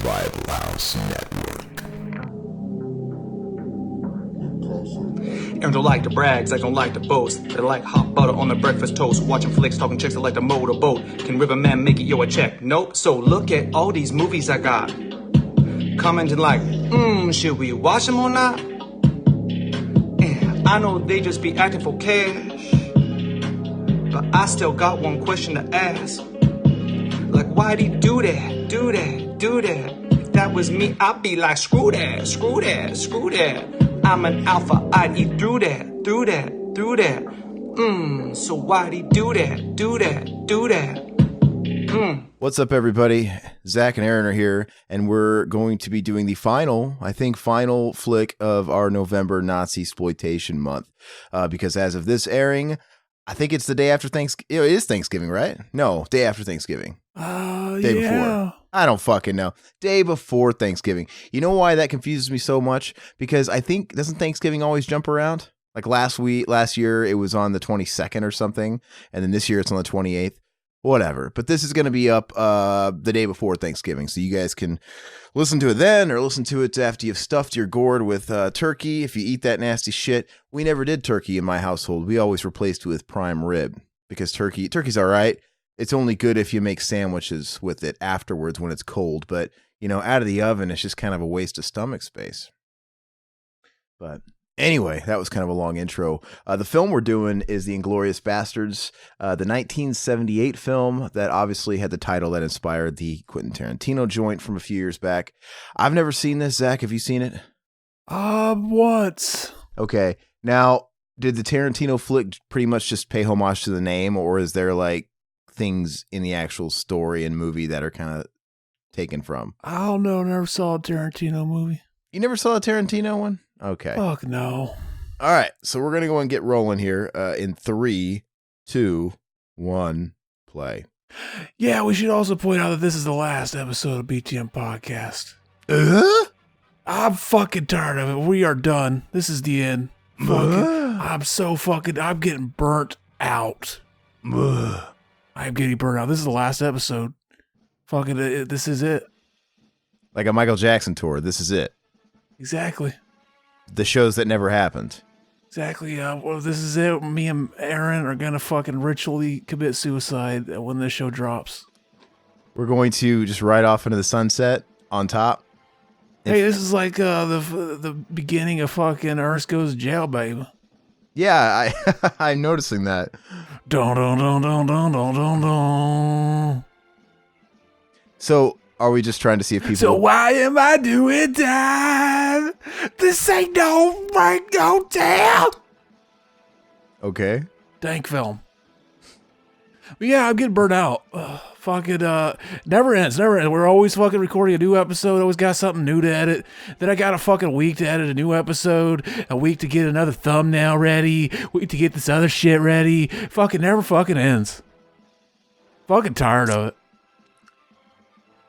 Rival House Network. And don't like the brags, I don't like the boast. They like hot butter on the breakfast toast. Watching flicks, talking chicks, I like to motorboat. Can Riverman make it, yo, a check? Nope. So look at all these movies I got. Commenting like, should we watch them or not? And I know they just be acting for cash, but I still got one question to ask. Like, why'd he do that, do that, do that? If that was me, I'd be like, screw that, screw that, screw that. I'm an alpha, I'd eat through that, through that, through that. So why'd he do that, do that, do that? What's up, everybody? Zach and Aaron are here, and we're going to be doing the final flick of our November Nazi exploitation month. Because as of this airing, I think it's the day after Thanksgiving. It is Thanksgiving, right? No, day after Thanksgiving. Day before. I don't fucking know. Day before Thanksgiving. You know why that confuses me so much? Because I think, doesn't Thanksgiving always jump around? Like last year, it was on the 22nd or something. And then this year, it's on the 28th. Whatever. But this is going to be up the day before Thanksgiving. So you guys can listen to it then or listen to it after you've stuffed your gourd with turkey. If you eat that nasty shit. We never did turkey in my household. We always replaced it with prime rib. Because turkey's all right. It's only good if you make sandwiches with it afterwards when it's cold. But, you know, out of the oven, it's just kind of a waste of stomach space. But anyway, that was kind of a long intro. The film we're doing is The Inglorious Bastards, the 1978 film that obviously had the title that inspired the Quentin Tarantino joint from a few years back. I've never seen this. Zach, have you seen it? Once. Okay. Now, did the Tarantino flick pretty much just pay homage to the name, or is there like things in the actual story and movie that are kind of taken from? I don't know. Never saw a Tarantino movie. You never saw a Tarantino one? Okay. Fuck no. All right. So we're going to go and get rolling here in 3, 2, 1, play. Yeah, we should also point out that this is the last episode of BTM Podcast. I'm fucking tired of it. We are done. This is the end. I'm getting burnt out. I'm getting burnt out. This is the last episode. This is it. Like a Michael Jackson tour. This is it. Exactly. The shows that never happened. Exactly. Well, this is it. Me and Aaron are going to fucking ritually commit suicide when this show drops. We're going to just ride off into the sunset on top. Hey, this is like the beginning of fucking Earth Goes to Jail, baby. Yeah, I'm noticing that. Dun, dun, dun, dun, dun, dun, dun, dun. So, are we just trying to see if people... So why am I doing that? This ain't no right, no tell. Okay. Dank film. But yeah, I'm getting burnt out. Never ends. We're always fucking recording a new episode. Always got something new to edit. Then I got a fucking week to edit a new episode. A week to get another thumbnail ready. Week to get this other shit ready. Fucking never fucking ends. Fucking tired of it.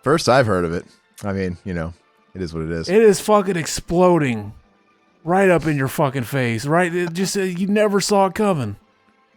First I've heard of it. I mean, you know, it is what it is. It is fucking exploding right up in your fucking face. Right? It just you never saw it coming.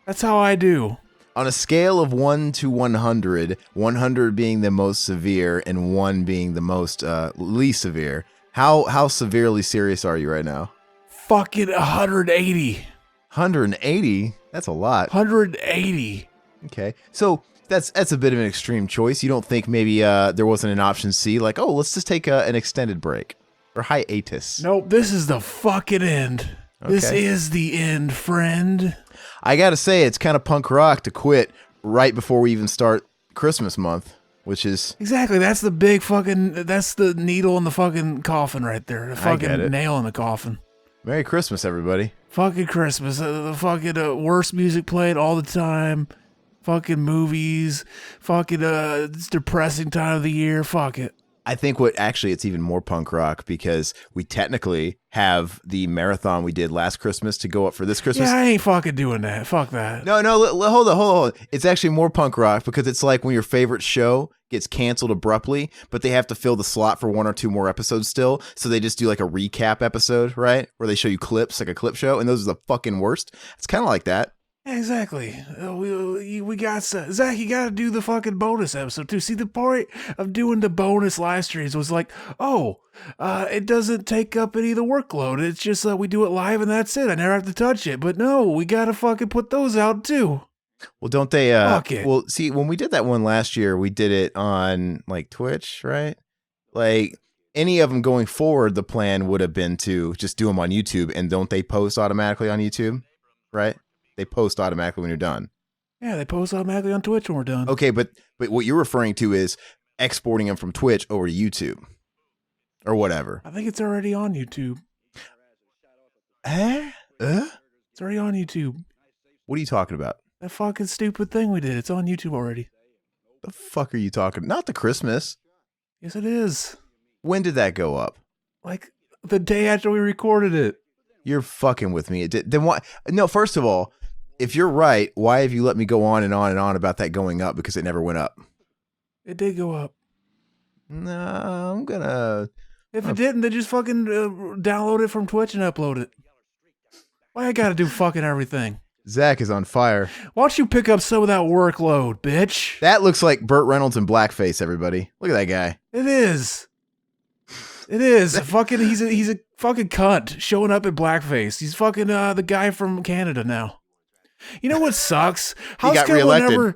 That's how I do. On a scale of 1 to 100, 100 being the most severe and 1 being the most least severe, how severely serious are you right now? Fucking 180. 180? That's a lot. 180. Okay. So that's a bit of an extreme choice. You don't think maybe there wasn't an option C, like, oh, let's just take an extended break or hiatus? Nope, this is the fucking end. Okay. This is the end, friend. I gotta say, it's kind of punk rock to quit right before we even start Christmas month, which is... Exactly, that's the big fucking... That's the needle in the fucking coffin right there. The fucking nail in the coffin. Merry Christmas, everybody. Fucking Christmas. The fucking worst music played all the time. Fucking movies. Fucking it's depressing time of the year. Fuck it. I think it's even more punk rock because we technically have the marathon we did last Christmas to go up for this Christmas. Yeah, I ain't fucking doing that. Fuck that. No, hold on. It's actually more punk rock because it's like when your favorite show gets canceled abruptly, but they have to fill the slot for 1 or 2 more episodes still. So they just do like a recap episode, right? Where they show you clips, like a clip show. And those are the fucking worst. It's kind of like that. Exactly. We got Zach. You got to do the fucking bonus episode too. See, the point of doing the bonus live streams was like, it doesn't take up any of the workload. It's just we do it live and that's it. I never have to touch it. But no, we got to fucking put those out too. Well, don't they? Fuck it. Well, see, when we did that one last year, we did it on like Twitch, right? Like any of them going forward, the plan would have been to just do them on YouTube. And don't they post automatically on YouTube, right? They post automatically when you're done. Yeah, they post automatically on Twitch when we're done. Okay, but what you're referring to is exporting them from Twitch over to YouTube or whatever. I think it's already on YouTube. It's already on YouTube. What are you talking about? That fucking stupid thing we did. It's on YouTube already. The fuck are you talking? Not the Christmas. Yes, it is. When did that go up? Like the day after we recorded it. You're fucking with me. It did. Then why? No, first of all, if you're right, why have you let me go on and on and on about that going up? Because it never went up. It did go up. No, I'm gonna. If it didn't, then just fucking download it from Twitch and upload it. Why I gotta do fucking everything? Zach is on fire. Why don't you pick up some of that workload, bitch? That looks like Burt Reynolds in blackface, everybody. Look at that guy. It is. It is. Fucking he's a fucking cunt showing up in blackface. He's fucking the guy from Canada now. You know what sucks? He got reelected.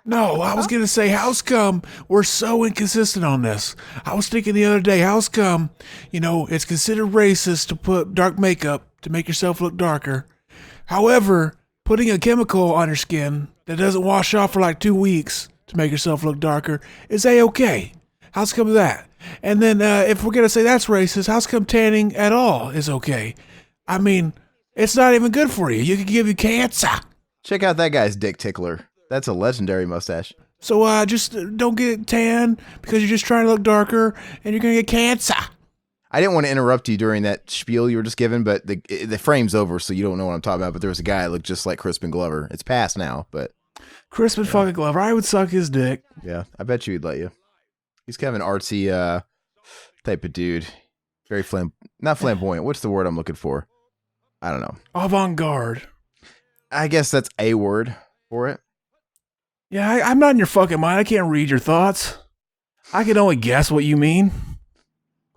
No, I was going to say, how's come we're so inconsistent on this? I was thinking the other day, how's come, it's considered racist to put dark makeup to make yourself look darker. However, putting a chemical on your skin that doesn't wash off for like 2 weeks to make yourself look darker is A-okay. How's come that? And then if we're going to say that's racist, how's come tanning at all is okay? I mean, it's not even good for you. You could give you cancer. Check out that guy's dick tickler. That's a legendary mustache. So just don't get tan because you're just trying to look darker and you're going to get cancer. I didn't want to interrupt you during that spiel you were just giving, but the frame's over, so you don't know what I'm talking about. But there was a guy that looked just like Crispin Glover. It's past now, but... Crispin fucking Glover. I would suck his dick. Yeah, I bet you he'd let you. He's kind of an artsy type of dude. Very not flamboyant. What's the word I'm looking for? I don't know. Avant-garde. I guess that's a word for it. Yeah, I'm not in your fucking mind. I can't read your thoughts. I can only guess what you mean.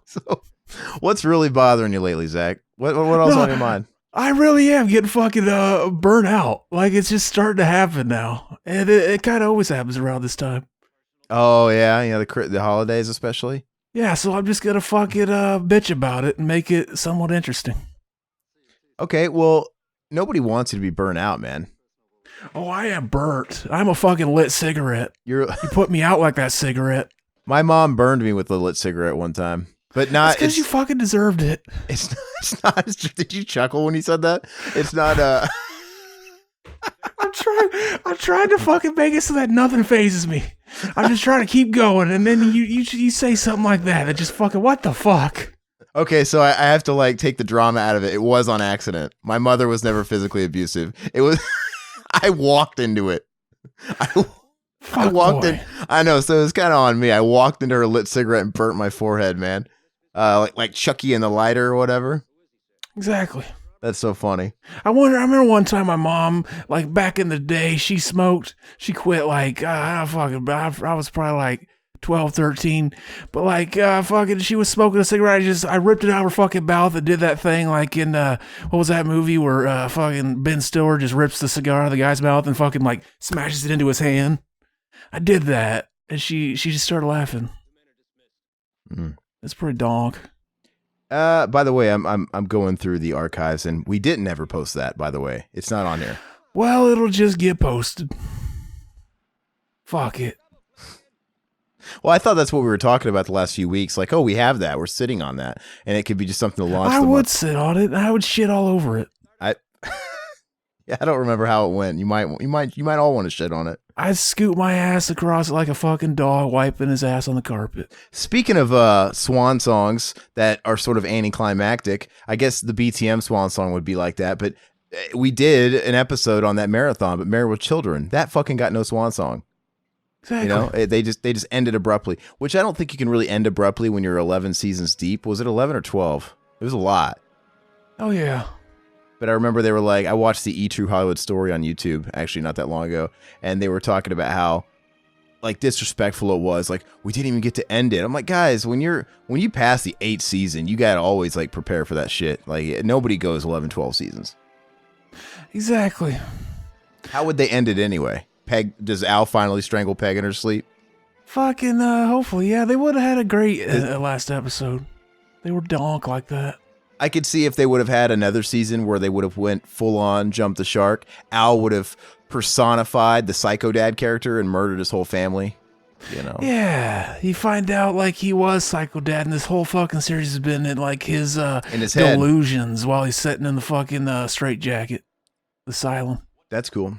So, what's really bothering you lately, Zach? What else on your mind? I really am getting fucking burnt out. Like, it's just starting to happen now. And it kind of always happens around this time. Oh, yeah. The holidays especially. Yeah, so I'm just going to fucking bitch about it and make it somewhat interesting. Okay, well, nobody wants you to be burnt out, man. Oh, I am burnt. I'm a fucking lit cigarette. You put me out like that cigarette. My mom burned me with a lit cigarette one time. But not because you fucking deserved it. It's not. Did you chuckle when he said that? It's not. I'm trying to fucking make it so that nothing phases me. I'm just trying to keep going, and then you say something like that just fucking what the fuck. Okay, so I have to take the drama out of it. It was on accident. My mother was never physically abusive. It was. I walked into it. I walked in. I know, so it was kind of on me. I walked into her lit cigarette and burnt my forehead, man. Like Chucky and the lighter or whatever. Exactly. That's so funny. I remember one time my mom, back in the day, she smoked. She quit I was probably 12, 13. But she was smoking a cigarette. I ripped it out of her fucking mouth and did that thing in, what was that movie where fucking Ben Stiller just rips the cigar out of the guy's mouth and fucking smashes it into his hand. I did that. And she just started laughing. Mm. It's pretty donk. By the way, I'm going through the archives and we didn't ever post that, by the way. It's not on here. Well, it'll just get posted. Fuck it. Well, I thought that's what we were talking about the last few weeks. We have that. We're sitting on that. And it could be just something to launch. I would sit on it and I would shit all over it. Yeah, I don't remember how it went. You might all want to shit on it. I'd scoot my ass across it like a fucking dog wiping his ass on the carpet. Speaking of swan songs that are sort of anticlimactic, I guess the BTM swan song would be like that. But we did an episode on that marathon, but Married with Children, that fucking got no swan song. Exactly. They just ended abruptly, which I don't think you can really end abruptly when you're 11 seasons deep. Was it 11 or 12? It was a lot. Oh yeah. But I remember they were like, I watched the E! True Hollywood Story on YouTube, actually not that long ago, and they were talking about how like disrespectful it was. Like, we didn't even get to end it. I'm like, guys, when you pass the 8th season, you gotta always like prepare for that shit. Like, nobody goes 11, 12 seasons. Exactly. How would they end it anyway? Peg, does Al finally strangle Peg in her sleep? Fucking, hopefully, yeah. They would have had a great last episode. They were donk like that. I could see if they would have had another season where they would have went full on jump the shark. Al would have personified the Psycho Dad character and murdered his whole family. You know? Yeah, you find out like he was Psycho Dad, and this whole fucking series has been in like his in his head. delusions while he's sitting in the fucking straitjacket, the asylum. That's cool.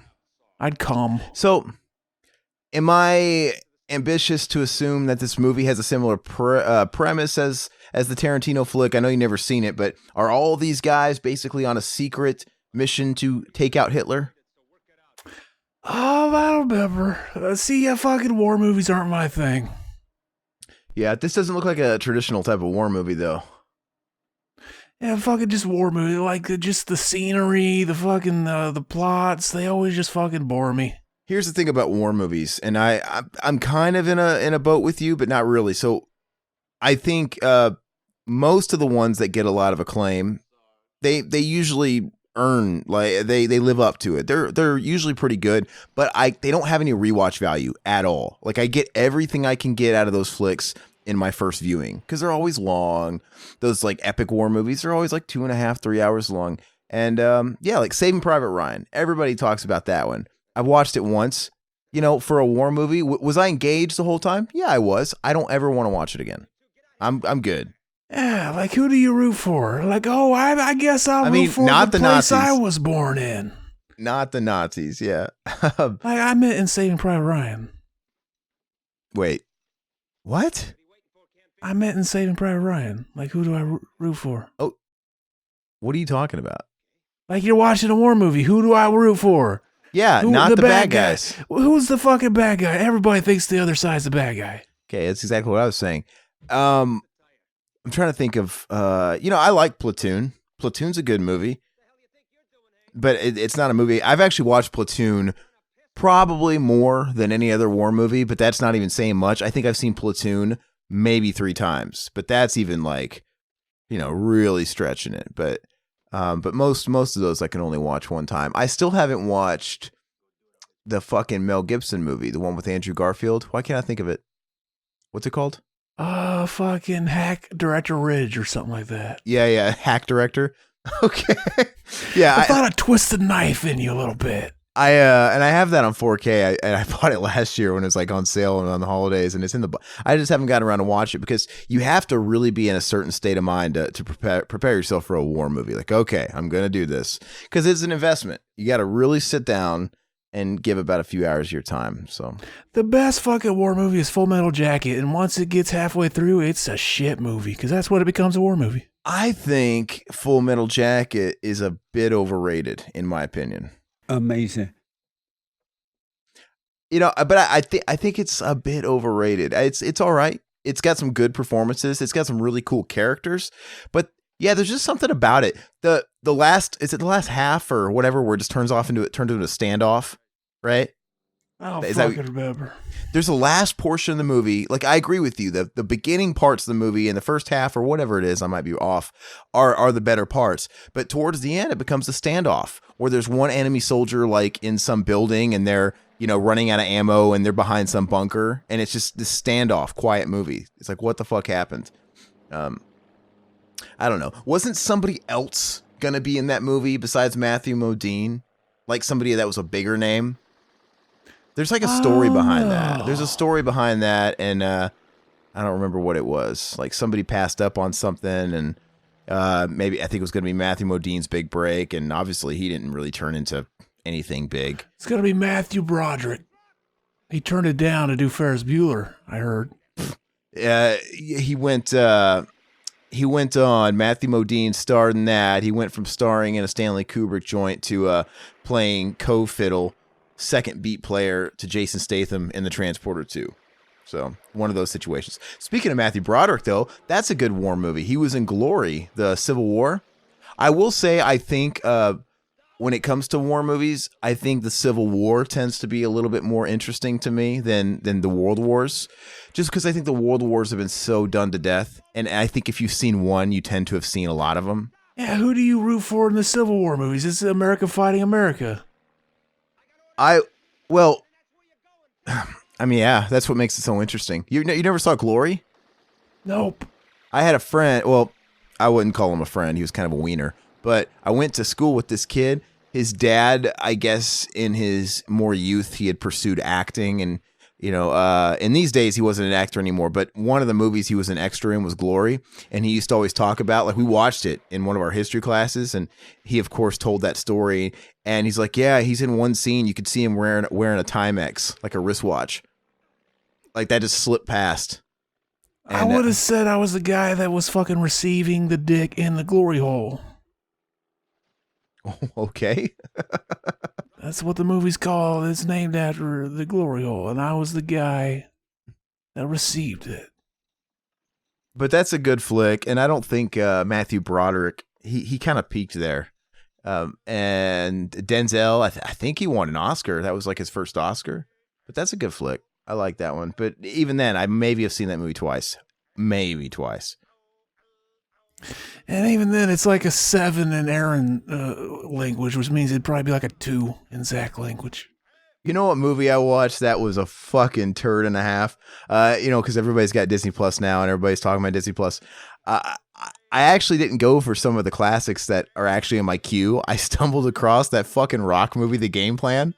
I'd come. So, am I ambitious to assume that this movie has a similar premise as the Tarantino flick? I know you've never seen it, but are all these guys basically on a secret mission to take out Hitler? Oh, I don't remember. See, fucking war movies aren't my thing. Yeah, this doesn't look like a traditional type of war movie, though. Yeah, fucking just war movie. Like, just the scenery, the fucking, the plots, they always just fucking bore me. Here's the thing about war movies, and I'm kind of in a boat with you, but not really. So I think most of the ones that get a lot of acclaim, they usually earn, like they live up to it. They're usually pretty good, but they don't have any rewatch value at all. Like, I get everything I can get out of those flicks in my first viewing because they're always long. Those like epic war movies are always like 2.5, 3 hours long. And yeah, like Saving Private Ryan. Everybody talks about that one. I've watched it once. You know, for a war movie, was I engaged the whole time? Yeah, I was. I don't ever want to watch it again. I'm good. Yeah, like, who do you root for? Like, oh, I guess I'll root for not the Nazis. place I was born in. Not the Nazis, yeah. Like, I meant in Saving Private Ryan. Wait, what? I meant in Saving Private Ryan. Like, who do I root for? Oh, what are you talking about? Like, you're watching a war movie. Who do I root for? Yeah, not the bad guys. Who's the fucking bad guy? Everybody thinks the other side's the bad guy. Okay, that's exactly what I was saying. I'm trying to think of, I like Platoon. Platoon's a good movie, but it's not a movie. I've actually watched Platoon probably more than any other war movie, but that's not even saying much. I think I've seen Platoon maybe 3 times, but that's even like, really stretching it. But most of those I can only watch one time. I still haven't watched the fucking Mel Gibson movie, the one with Andrew Garfield. Why can't I think of it? What's it called? Fucking Hack Director Ridge or something like that. Yeah, Hack Director. Okay. Yeah, I thought I twisted knife in you a little bit. I have that on 4K. I bought it last year when it was like on sale and on the holidays, and it's in the. I just haven't gotten around to watch it because you have to really be in a certain state of mind to prepare yourself for a war movie. Like, okay, I'm gonna do this because it's an investment. You got to really sit down and give about a few hours of your time. So the best fucking war movie is Full Metal Jacket, and once it gets halfway through, it's a shit movie because that's what it becomes, a war movie. I think Full Metal Jacket is a bit overrated, in my opinion. Amazing. But I think it's a bit overrated. It's all right. It's got some good performances. It's got some really cool characters. But yeah, there's just something about it. The last half or whatever where it just turns into a standoff, right? I don't fucking remember. There's a last portion of the movie. Like, I agree with you. The beginning parts of the movie and the first half or whatever it is, I might be off, are the better parts. But towards the end, it becomes a standoff where there's one enemy soldier like in some building and they're, running out of ammo and they're behind some bunker. And it's just this standoff, quiet movie. It's like, what the fuck happened? I don't know. Wasn't somebody else going to be in that movie besides Matthew Modine? Like somebody that was a bigger name? There's like a story behind that. There's a story behind that, and I don't remember what it was. Like somebody passed up on something, and maybe I think it was going to be Matthew Modine's big break, and obviously he didn't really turn into anything big. It's going to be Matthew Broderick. He turned it down to do Ferris Bueller, I heard. He went on. Matthew Modine starred in that. He went from starring in a Stanley Kubrick joint to playing co-fiddle, second beat player to Jason Statham in The Transporter 2. So one of those situations. Speaking of Matthew Broderick, though, that's a good war movie. He was in Glory, the Civil War. I will say, I think when it comes to war movies, I think the Civil War tends to be a little bit more interesting to me than the World Wars, just because I think the World Wars have been so done to death. And I think if you've seen one, you tend to have seen a lot of them. Yeah, who do you root for in the Civil War movies? It's America fighting America. Well, I mean, yeah, that's what makes it so interesting. You never saw Glory? Nope. I had a friend. Well, I wouldn't call him a friend. He was kind of a wiener. But I went to school with this kid. His dad, I guess, in his more youth, he had pursued acting, and in these days he wasn't an actor anymore. But one of the movies he was an extra in was Glory, and he used to always talk about, like, we watched it in one of our history classes, and he of course told that story. And he's like, yeah, he's in one scene. You could see him wearing a Timex, like a wristwatch, like that just slipped past. And, I would have said I was the guy that was fucking receiving the dick in the glory hole. Okay. That's what the movie's called. It's named after the glory hole, and I was the guy that received it. But that's a good flick, and I don't think Matthew Broderick, he kind of peaked there. And Denzel, I think he won an Oscar. That was like his first Oscar. But that's a good flick. I like that one. But even then, I maybe have seen that movie twice. Maybe twice. And even then, it's like a 7 in Aaron language, which means it'd probably be like a 2 in Zach language. You know what movie I watched that was a fucking turd and a half? Because everybody's got Disney Plus now, and everybody's talking about Disney Plus. I actually didn't go for some of the classics that are actually in my queue. I stumbled across that fucking rock movie, The Game Plan.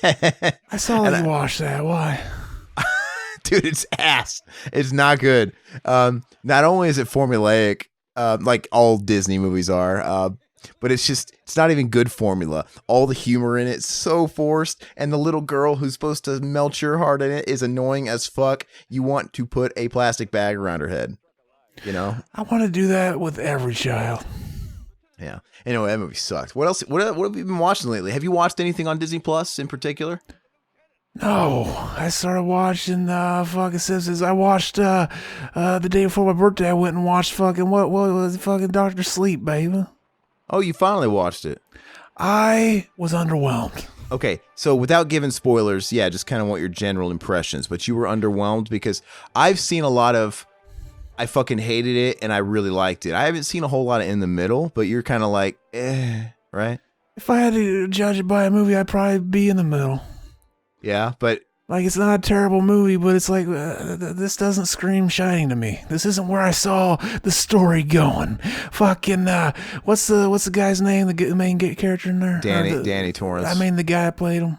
I saw that you watched that. Why? Dude, it's ass. It's not good. Not only is it formulaic, like all Disney movies are, but it's not even good formula. All the humor in it's so forced, and the little girl who's supposed to melt your heart in it is annoying as fuck. You want to put a plastic bag around her head. I want to do that with every child. Yeah. Anyway, that movie sucked. What else? What have you been watching lately? Have you watched anything on Disney Plus in particular? No, I started watching fucking Simpsons. I watched the day before my birthday. I went and watched fucking what was it, fucking Dr. Sleep, baby. Oh, you finally watched it. I was underwhelmed. Okay, so without giving spoilers, yeah, just kind of want your general impressions. But you were underwhelmed because I've seen a lot of. I fucking hated it and I really liked it. I haven't seen a whole lot of in the middle, but you're kind of like, right? If I had to judge it by a movie, I'd probably be in the middle. Yeah, but like, it's not a terrible movie, but it's like, this doesn't scream Shining to me. This isn't where I saw the story going. Fucking, what's the guy's name? The main character in there? Danny Torrance. I mean, the guy that played him.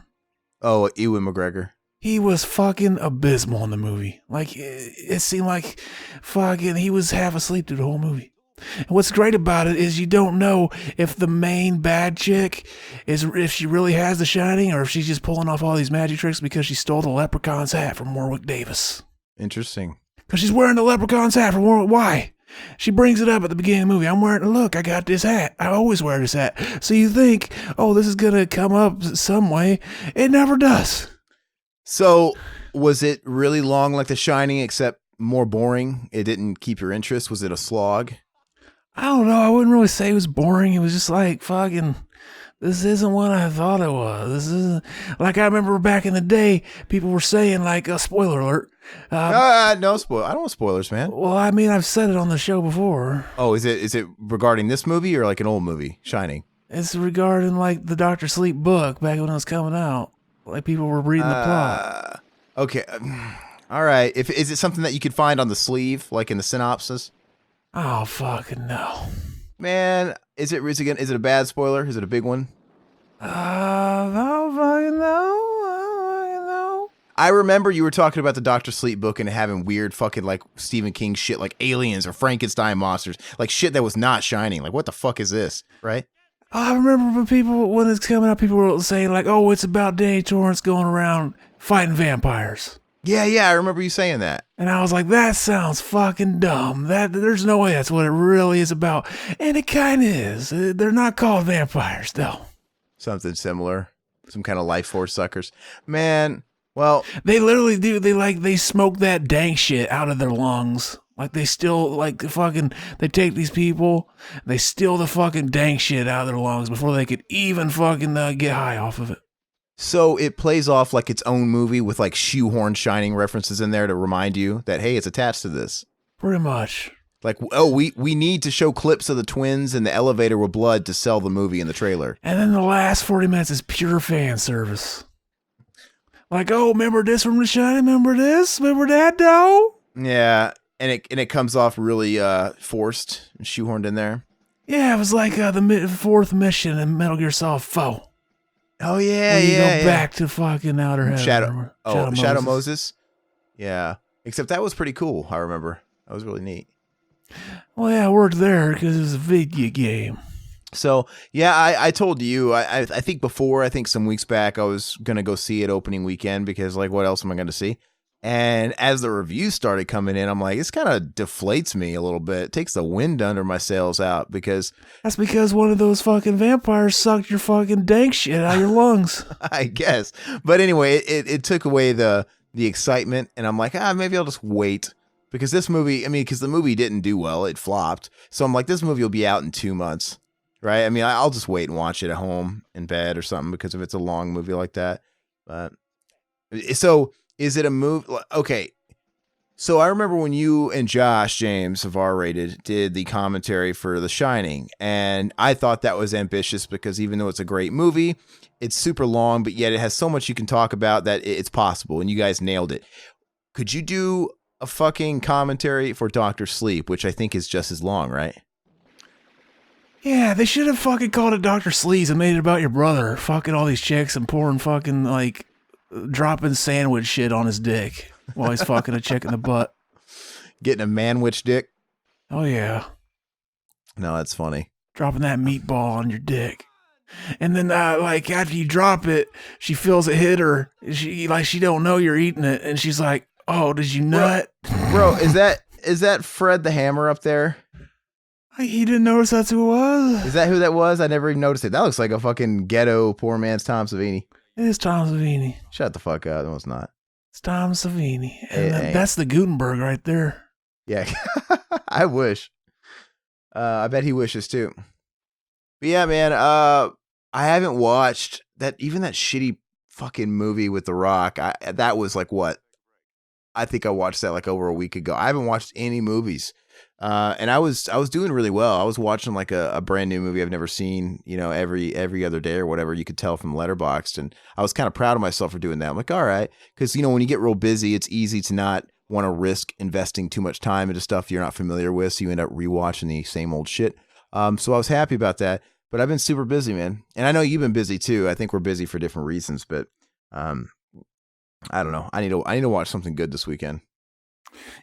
Oh, Ewan McGregor. He was fucking abysmal in the movie. Like, it seemed like fucking he was half asleep through the whole movie. And what's great about it is you don't know if the main bad chick if she really has the Shining, or if she's just pulling off all these magic tricks because she stole the leprechaun's hat from Warwick Davis. Interesting. Because she's wearing the leprechaun's hat from Warwick. Why? She brings it up at the beginning of the movie. I'm wearing, look, I got this hat. I always wear this hat. So you think, oh, this is going to come up some way. It never does. So was it really long like The Shining, except more boring? It didn't keep your interest? Was it a slog? I don't know. I wouldn't really say it was boring. It was just like, fucking, this isn't what I thought it was. This isn't, like, I remember back in the day, people were saying, like, a spoiler alert. No spoil. I don't want spoilers, man. Well, I mean, I've said it on the show before. Oh, is it regarding this movie or like an old movie, Shining? It's regarding, like, the Dr. Sleep book back when it was coming out. Like, people were reading the plot. Okay. All right. Is it something that you could find on the sleeve, like in the synopsis? Oh, fucking no. Man, is it a bad spoiler? Is it a big one? No, fucking no. I remember you were talking about the Dr. Sleep book and having weird fucking like Stephen King shit, like aliens or Frankenstein monsters, like shit that was not Shining. Like, what the fuck is this? Right? I remember when it's coming out, people were saying like, oh, it's about Danny Torrance going around fighting vampires. Yeah, I remember you saying that. And I was like, that sounds fucking dumb. There's no way that's what it really is about. And it kind of is. They're not called vampires, though. Something similar. Some kind of life force suckers. Man, well. They literally do. They smoke that dank shit out of their lungs Like they still, like they take these people, they steal the fucking dank shit out of their lungs before they could even fucking get high off of it. So it plays off like its own movie with like shoehorn shining references in there to remind you that, hey, it's attached to this. Pretty much. Like, oh, we need to show clips of the twins in the elevator with blood to sell the movie in the trailer. And then the last 40 minutes is pure fan service. Like, oh, remember this from The Shining? Remember this? Remember that, though? Yeah. And it comes off really forced and shoehorned in there. Yeah, it was like the fourth mission in Metal Gear Solid 4. Oh yeah, you go back to fucking Outer Heaven. Shadow Moses. Yeah, except that was pretty cool. I remember that was really neat. Well, yeah, I worked there because it was a video game. So yeah, I told you. I think before. I think some weeks back I was gonna go see it opening weekend because like what else am I gonna see? And as the reviews started coming in, I'm like, this kind of deflates me a little bit. It takes the wind under my sails out because... That's because one of those fucking vampires sucked your fucking dank shit out of your lungs. I guess. But anyway, it took away the excitement. And I'm like, maybe I'll just wait. Because this movie, because the movie didn't do well. It flopped. So I'm like, this movie will be out in 2 months. Right? I mean, I'll just wait and watch it at home in bed or something because if it's a long movie like that. But so... Is it a movie? Okay. So I remember when you and Josh James of R-Rated did the commentary for The Shining, and I thought that was ambitious because even though it's a great movie, it's super long, but yet it has so much you can talk about that it's possible, and you guys nailed it. Could you do a fucking commentary for Dr. Sleep, which I think is just as long, right? Yeah, they should have fucking called it Dr. Sleaze and made it about your brother fucking all these chicks and pouring fucking like... dropping sandwich shit on his dick while he's fucking a chick in the butt. Getting a manwich dick? Oh, yeah. No, that's funny. Dropping that meatball on your dick. And then, like, after you drop it, she feels it hit her. She don't know you're eating it. And she's like, oh, did you nut? Bro, is that Fred the Hammer up there? He didn't notice that's who it was. Is that who that was? I never even noticed it. That looks like a fucking ghetto poor man's Tom Savini. It is Tom Savini. Shut the fuck up. No, it's not. It's Tom Savini. And that's the Gutenberg right there. Yeah. I wish. I bet he wishes too. But yeah, man, I haven't watched that shitty fucking movie with The Rock. That was like what? I think I watched that like over a week ago. I haven't watched any movies. And I was doing really well. I was watching like a brand new movie I've never seen, every other day or whatever. You could tell from Letterboxd, and I was kind of proud of myself for doing that. I'm like, all right, because when you get real busy, it's easy to not want to risk investing too much time into stuff you're not familiar with, so you end up rewatching the same old shit. So I was happy about that, but I've been super busy, man, and I know you've been busy too. I think we're busy for different reasons, but I don't know. I need to watch something good this weekend.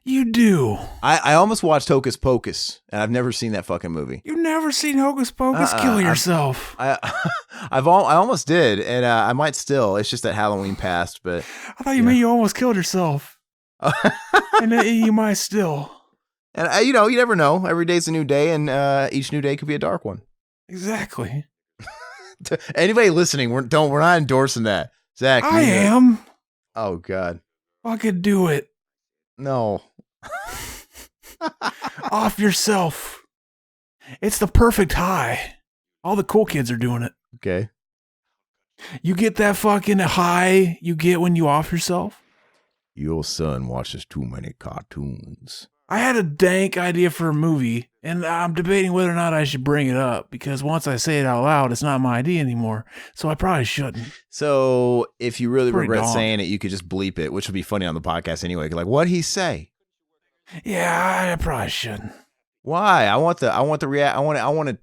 You do. I almost watched Hocus Pocus, and I've never seen that fucking movie. You've never seen Hocus Pocus? Kill yourself. I almost did, and I might still. It's just that Halloween passed, but I thought you meant you almost killed yourself, and you might still. And you never know. Every day's a new day, and each new day could be a dark one. Exactly. Anybody listening, we're not endorsing that, Zach. I am. Oh God. Fucking do it. No. Off yourself. It's the perfect high. All the cool kids are doing it. Okay. You get that fucking high you get when you off yourself? Your son watches too many cartoons. I had a dank idea for a movie, and I'm debating whether or not I should bring it up, because once I say it out loud, it's not my idea anymore, so I probably shouldn't. So if you really regret saying it, you could just bleep it, which would be funny on the podcast anyway. Like, what'd he say? Yeah, I probably shouldn't. Why? I want to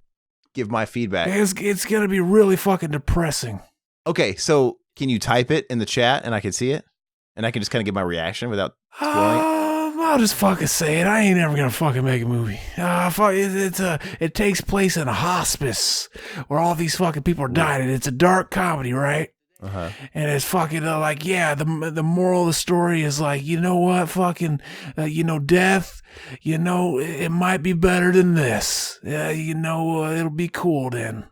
give my feedback. It's going to be really fucking depressing. Okay, so can you type it in the chat and I can see it? And I can just kind of give my reaction without spoiling it? I'll just fucking say it. I ain't ever gonna fucking make a movie. It takes place in a hospice where all these fucking people are dying. And it's a dark comedy, right? Uh-huh. And it's fucking the moral of the story is like, you know what, fucking, death, it might be better than this. It'll be cool then.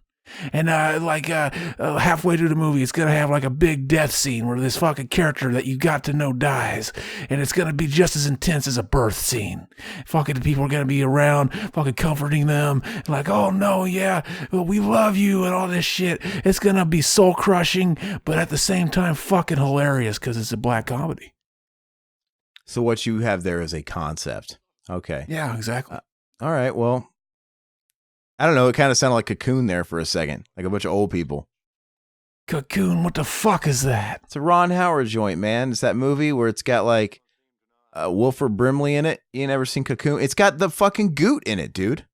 And halfway through the movie, it's going to have like a big death scene where this fucking character that you got to know dies. And it's going to be just as intense as a birth scene. Fucking people are going to be around, fucking comforting them. Like, oh no, yeah, well, we love you and all this shit. It's going to be soul crushing, but at the same time, fucking hilarious because it's a black comedy. So what you have there is a concept. Okay. Yeah, exactly. All right. Well, I don't know. It kind of sounded like Cocoon there for a second, like a bunch of old people. Cocoon, what the fuck is that? It's a Ron Howard joint, man. It's that movie where it's got like Wilford Brimley in it. You never seen Cocoon? It's got the fucking goot in it, dude.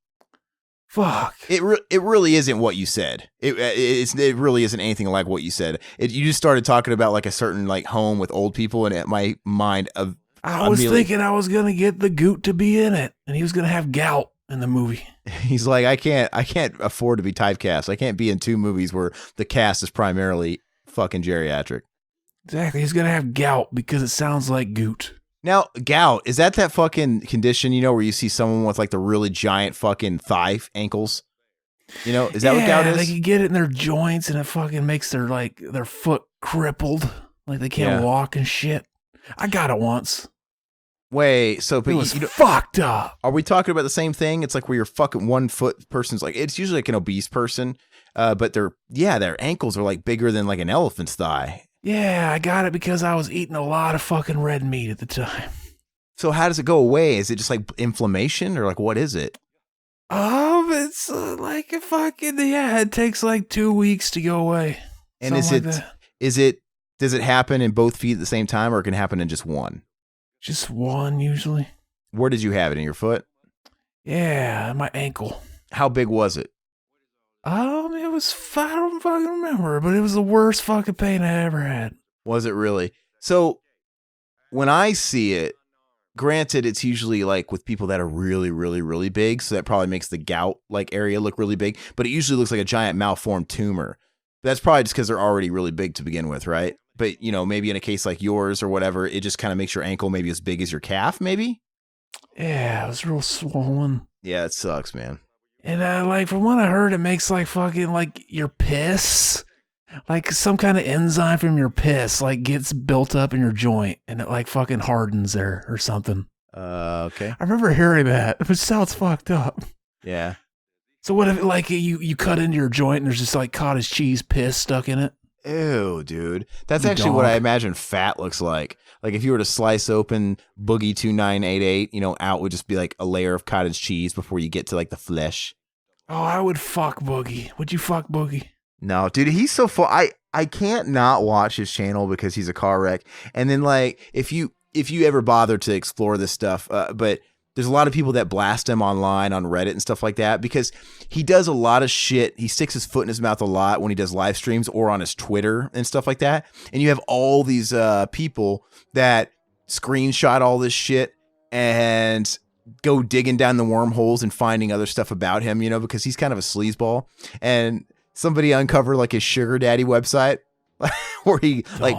Fuck. It really isn't what you said. It really isn't anything like what you said. You just started talking about like a certain like home with old people, and my mind of I was thinking I was gonna get the goot to be in it, and he was gonna have gout in the movie. He's like, I can't afford to be typecast. I can't be in two movies where the cast is primarily fucking geriatric. Exactly. He's going to have gout because it sounds like goot. Now, gout, is that fucking condition, where you see someone with like the really giant fucking thigh ankles? Is that what gout is? They can get it in their joints and it fucking makes their foot crippled. Like they can't walk and shit. I got it once. Wait, so it was fucked up. Are we talking about the same thing? It's like where your fucking 1 foot person's like, it's usually like an obese person, but their ankles are like bigger than like an elephant's thigh. Yeah, I got it because I was eating a lot of fucking red meat at the time. So how does it go away? Is it just like inflammation or like what is it? It's like a fucking, it takes like 2 weeks to go away. And does it happen in both feet at the same time or it can happen in just one? Just one, usually. Where did you have it? In your foot? Yeah, my ankle. How big was it? It was, I don't fucking remember, but it was the worst fucking pain I ever had. Was it really? So, when I see it, granted, it's usually like with people that are really, really, really big, so that probably makes the gout like area look really big, but it usually looks like a giant malformed tumor. That's probably just because they're already really big to begin with, right? But, maybe in a case like yours or whatever, it just kind of makes your ankle maybe as big as your calf, maybe? Yeah, it was real swollen. Yeah, it sucks, man. And from what I heard, it makes like fucking like your piss, like some kind of enzyme from your piss, like gets built up in your joint and it like fucking hardens there or something. Okay. I remember hearing that. It sounds fucked up. Yeah. So what if like you cut into your joint and there's just like cottage cheese piss stuck in it? Ew, dude. That's actually what I imagine fat looks like. Like if you were to slice open Boogie 2988, out would just be like a layer of cottage cheese before you get to like the flesh. Oh, I would fuck Boogie. Would you fuck Boogie? No, dude, he's so full. I can't not watch his channel because he's a car wreck. And then like if you ever bother to explore this stuff, but there's a lot of people that blast him online on Reddit and stuff like that because he does a lot of shit. He sticks his foot in his mouth a lot when he does live streams or on his Twitter and stuff like that. And you have all these people that screenshot all this shit and go digging down the wormholes and finding other stuff about him, because he's kind of a sleazeball. And somebody uncovered like his sugar daddy website where he like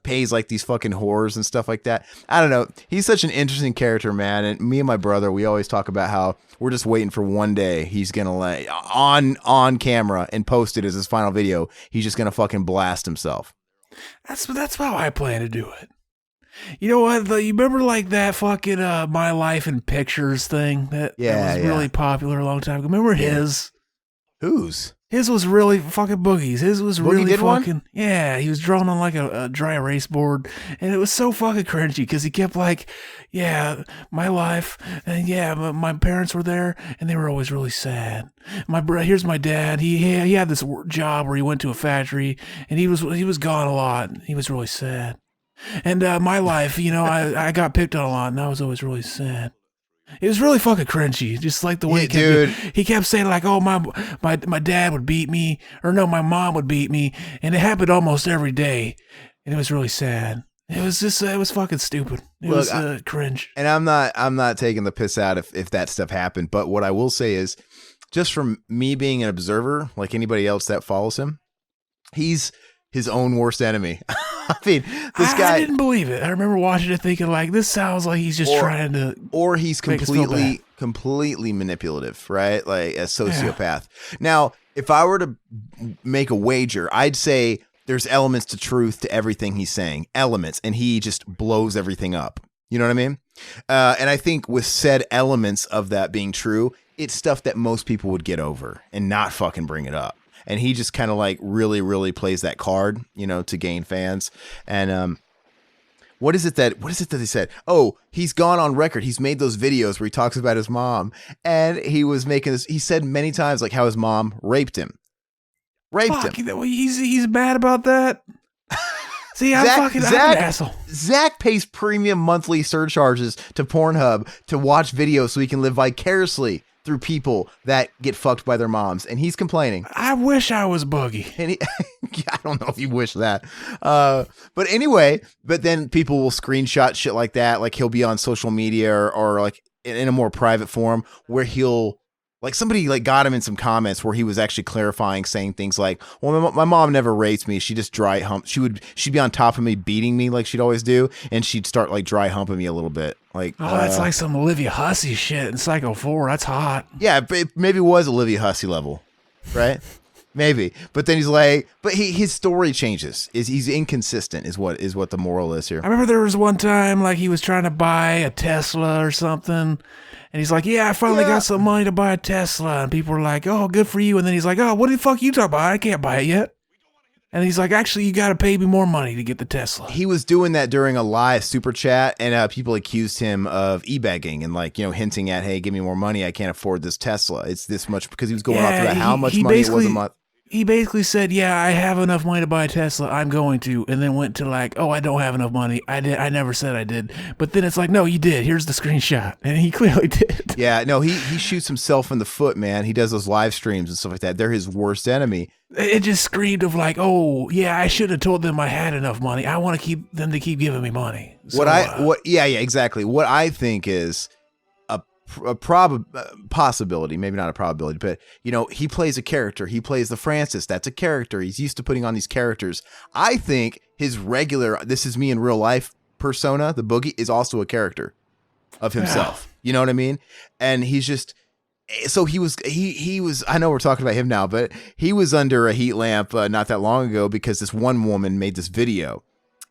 pays like these fucking whores and stuff like that. I don't know. He's such an interesting character, man. And me and my brother, we always talk about how we're just waiting for one day he's gonna like on camera and post it as his final video. He's just gonna fucking blast himself. That's how I plan to do it. You know what? You remember like that fucking My Life in Pictures thing that was really popular a long time ago? Remember his? Whose? His was really fucking Boogie's. His was Boogie really did fucking one? Yeah. He was drawn on like a dry erase board, and it was so fucking cringy because he kept like, yeah, my life, and yeah, my parents were there, and they were always really sad. Here's my dad. He had this job where he went to a factory, and he was gone a lot. And he was really sad. And my life, I got picked on a lot, and I was always really sad. It was really fucking cringy, just like the way he kept saying like, "Oh, my dad would beat me," or no, my mom would beat me, and it happened almost every day, and it was really sad. It was fucking stupid. It was cringe. And I'm not taking the piss out if that stuff happened, but what I will say is, just from me being an observer, like anybody else that follows him, his his own worst enemy. I mean, this guy. I didn't believe it. I remember watching it thinking like, this sounds like he's just trying to. Or he's completely manipulative, right? Like a sociopath. Yeah. Now, if I were to make a wager, I'd say there's elements to truth to everything he's saying. Elements. And he just blows everything up. You know what I mean? And I think with said elements of that being true, it's stuff that most people would get over and not fucking bring it up. And he just kind of like really, really plays that card, you know, to gain fans. And what is it that he said? Oh, he's gone on record. He's made those videos where he talks about his mom, and he was making this. He said many times like how his mom raped him. He's mad about that. See, I'm an asshole. Zach pays premium monthly surcharges to Pornhub to watch videos so he can live vicariously through people that get fucked by their moms, and he's complaining. I wish I was Boogie. And I don't know if you wish that. But anyway, but then people will screenshot shit like that. Like he'll be on social media or like in a more private forum where he'll, like somebody like got him in some comments where he was actually clarifying, saying things like, well, my mom never rapes me. She just dry hump. She'd be on top of me, beating me like she'd always do. And she'd start like dry humping me a little bit. Like, that's like some Olivia Hussey shit in Psycho 4. That's hot. Yeah. It maybe was Olivia Hussey level, right? Maybe. But then he's like, but his story changes. He's inconsistent is what the moral is here. I remember there was one time like he was trying to buy a Tesla or something. And he's like, yeah, I finally got some money to buy a Tesla. And people were like, oh, good for you. And then he's like, oh, what the fuck you talking about? I can't buy it yet. And he's like, actually, you got to pay me more money to get the Tesla. He was doing that during a live super chat, and people accused him of e-begging and like, you know, hinting at, hey, give me more money. I can't afford this Tesla. It's this much, because he was going off about how much money it was a month. He basically said, yeah, I have enough money to buy a Tesla. I'm going to. And then went to like, oh, I don't have enough money. I never said I did. But then it's like, no, you did. Here's the screenshot. And he clearly did. Yeah, no, he shoots himself in the foot, man. He does those live streams and stuff like that. They're his worst enemy. It just screamed of like, oh, yeah, I should have told them I had enough money. I want to keep them to keep giving me money. So, exactly. What I think is a possibility, maybe not a probability, but you know, he plays a character. He plays the Francis. That's a character. He's used to putting on these characters. I think his regular, this is me in real life persona, the Boogie, is also a character of himself. You know what I mean? And he's just, so he was, I know we're talking about him now, but he was under a heat lamp not that long ago because this one woman made this video.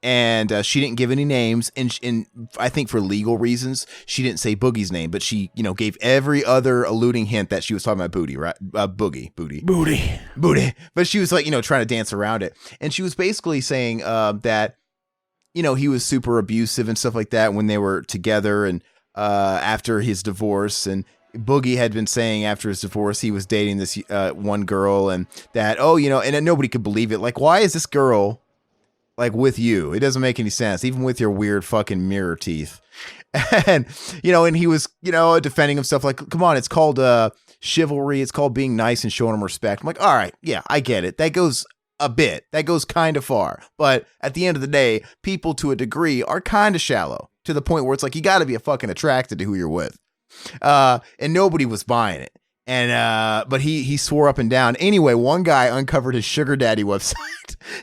And she didn't give any names, and I think for legal reasons, she didn't say Boogie's name, but she, you know, gave every other alluding hint that she was talking about booty, right? Booty. But she was like, you know, trying to dance around it, and she was basically saying that, you know, he was super abusive and stuff like that when they were together, and after his divorce, and Boogie had been saying after his divorce he was dating this one girl, and that, oh, you know, and nobody could believe it. Like, why is this girl like with you? It doesn't make any sense, even with your weird fucking mirror teeth. And, you know, and he was, you know, defending himself like, come on, it's called chivalry. It's called being nice and showing him respect. I'm like, all right, yeah, I get it. That goes a bit. That goes kind of far. But at the end of the day, people to a degree are kind of shallow to the point where it's like, you got to be fucking attracted to who you're with. And nobody was buying it. And but he swore up and down. Anyway, one guy uncovered his sugar daddy website.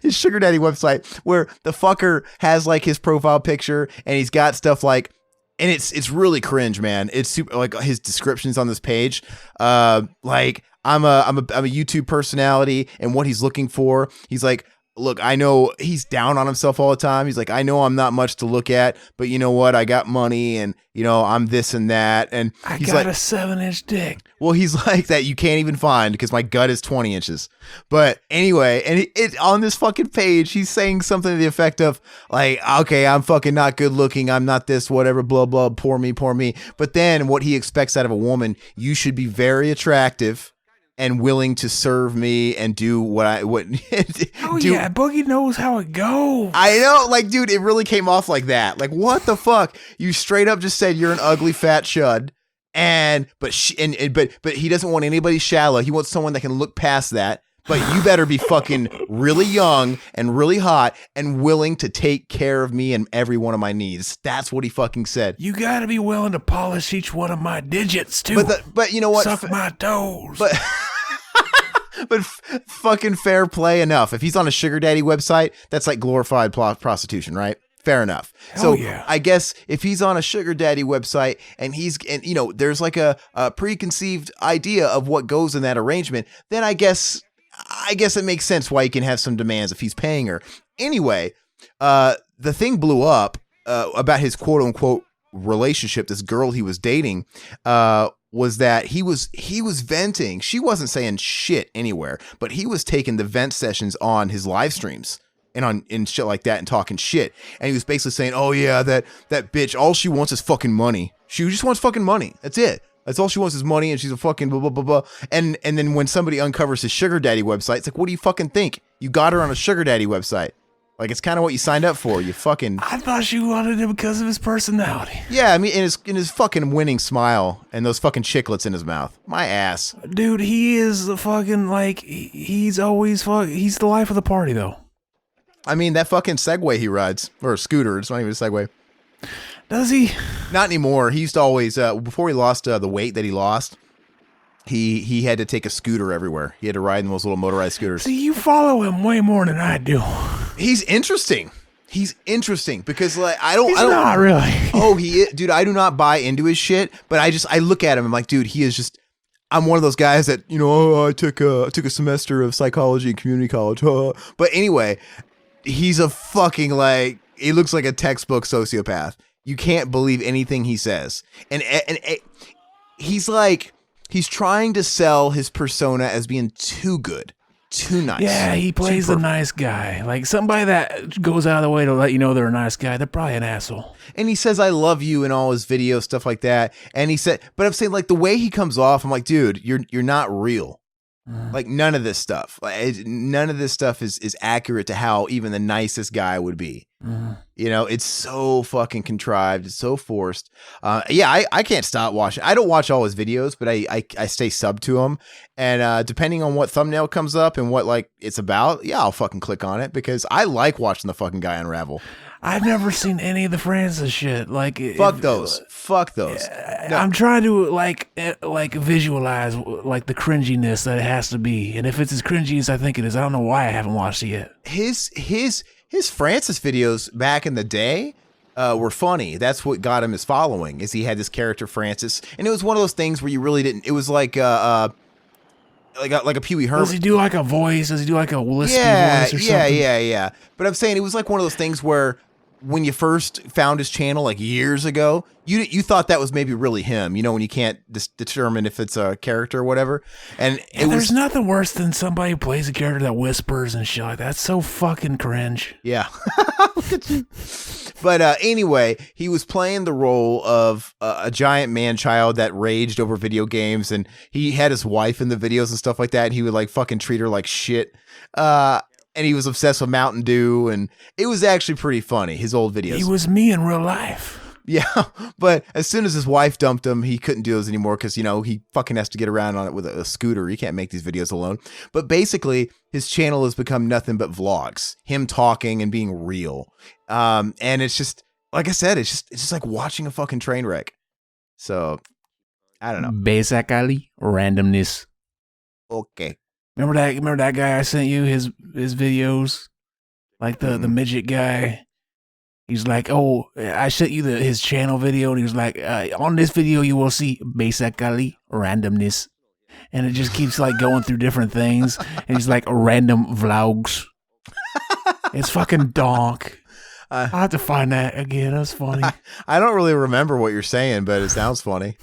His sugar daddy website, where the fucker has like his profile picture, and he's got stuff like, and it's really cringe, man. It's super, like his descriptions on this page. Like I'm a YouTube personality, and what he's looking for, he's like, look, I know he's down on himself all the time. He's like, I know I'm not much to look at, but you know what? I got money, and you know, I'm this and that. And he's got like, a 7-inch dick. Well, he's like that you can't even find because my gut is 20 inches. But anyway, and it on this fucking page, he's saying something to the effect of like, okay, I'm fucking not good looking. I'm not this, whatever, blah, blah, poor me. But then what he expects out of a woman, you should be very attractive and willing to serve me and do what yeah, Boogie knows how it goes. I know, like, dude, it really came off like that. Like, what the fuck? You straight up just said you're an ugly fat chud, but he doesn't want anybody shallow. He wants someone that can look past that. But you better be fucking really young and really hot and willing to take care of me and every one of my needs. That's what he fucking said. You got to be willing to polish each one of my digits too. But you know what? Suck my toes. But fucking fair play enough. If he's on a sugar daddy website, that's like glorified prostitution, right? Fair enough. Hell yeah. I guess if he's on a sugar daddy website and there's like a preconceived idea of what goes in that arrangement, then I guess it makes sense why he can have some demands if he's paying her. Anyway, the thing blew up about his quote unquote relationship, this girl he was dating, was that he was venting. She wasn't saying shit anywhere, but he was taking the vent sessions on his live streams and shit like that and talking shit. And he was basically saying, oh yeah, that bitch, all she wants is fucking money. She just wants fucking money. That's it. That's all she wants is money, and she's a fucking blah, blah, blah, blah. And then when somebody uncovers his sugar daddy website, it's like, what do you fucking think? You got her on a sugar daddy website. Like, it's kind of what you signed up for. You fucking... I thought she wanted him because of his personality. Yeah, I mean, in his fucking winning smile and those fucking chiclets in his mouth. My ass. Dude, he is the fucking, like, he's always he's the life of the party, though. I mean, that fucking Segway he rides, or a scooter, it's not even a Segway. Does he? Not anymore. He used to always, before he lost the weight that he lost, he had to take a scooter everywhere. He had to ride in those little motorized scooters. See, you follow him way more than I do. He's interesting. He's interesting because, like, I don't not really. Oh, dude, I do not buy into his shit, but I look at him, I'm like, dude, he is just... I'm one of those guys that, I took a semester of psychology in community college. But anyway, he's a fucking, like, he looks like a textbook sociopath. You can't believe anything he says. And he's like, he's trying to sell his persona as being too good, too nice. Yeah, he plays the nice guy. Like, somebody that goes out of the way to let you know they're a nice guy, they're probably an asshole. And he says, I love you in all his videos, stuff like that. And he said, but I'm saying, like, the way he comes off, I'm like, dude, you're not real. Like, none of this stuff. None of this stuff is accurate to how even the nicest guy would be. It's so fucking contrived. It's so forced. I can't stop watching. I don't watch all his videos, but I stay sub to him. And depending on what thumbnail comes up and what, like, it's about, yeah, I'll fucking click on it because I like watching the fucking guy unravel. I've never seen any of the Francis shit. Like, fuck those. No. I'm trying to like visualize like the cringiness that it has to be, and if it's as cringy as I think it is, I don't know why I haven't watched it yet. His Francis videos back in the day were funny. That's what got him his following. Is he had this character Francis, and it was one of those things where you really didn't. It was like a Pee Wee Herman. Does he do like a voice? Does he do like a lispy voice or something? Yeah. But I'm saying it was like one of those things where when you first found his channel like years ago, you thought that was maybe really him, when you can't determine if it's a character or whatever. And there's nothing worse than somebody who plays a character that whispers and shit like that. That's so fucking cringe. Yeah. Look at you. But anyway, he was playing the role of a giant man-child that raged over video games, and he had his wife in the videos and stuff like that, and he would like fucking treat her like shit. And he was obsessed with Mountain Dew, and it was actually pretty funny, his old videos. He was me in real life. Yeah, but as soon as his wife dumped him, he couldn't do those anymore because, he fucking has to get around on it with a scooter. He can't make these videos alone. But basically, his channel has become nothing but vlogs, him talking and being real. And it's just, like I said, it's just like watching a fucking train wreck. So, I don't know. Basically, randomness. Okay. Remember that guy I sent you his videos, like the midget guy. He's like, oh, I sent you his channel video, and he was like, on this video you will see basically randomness, and it just keeps like going through different things, and he's like random vlogs. It's fucking donk. I have to find that again. That's funny. I don't really remember what you're saying, but it sounds funny.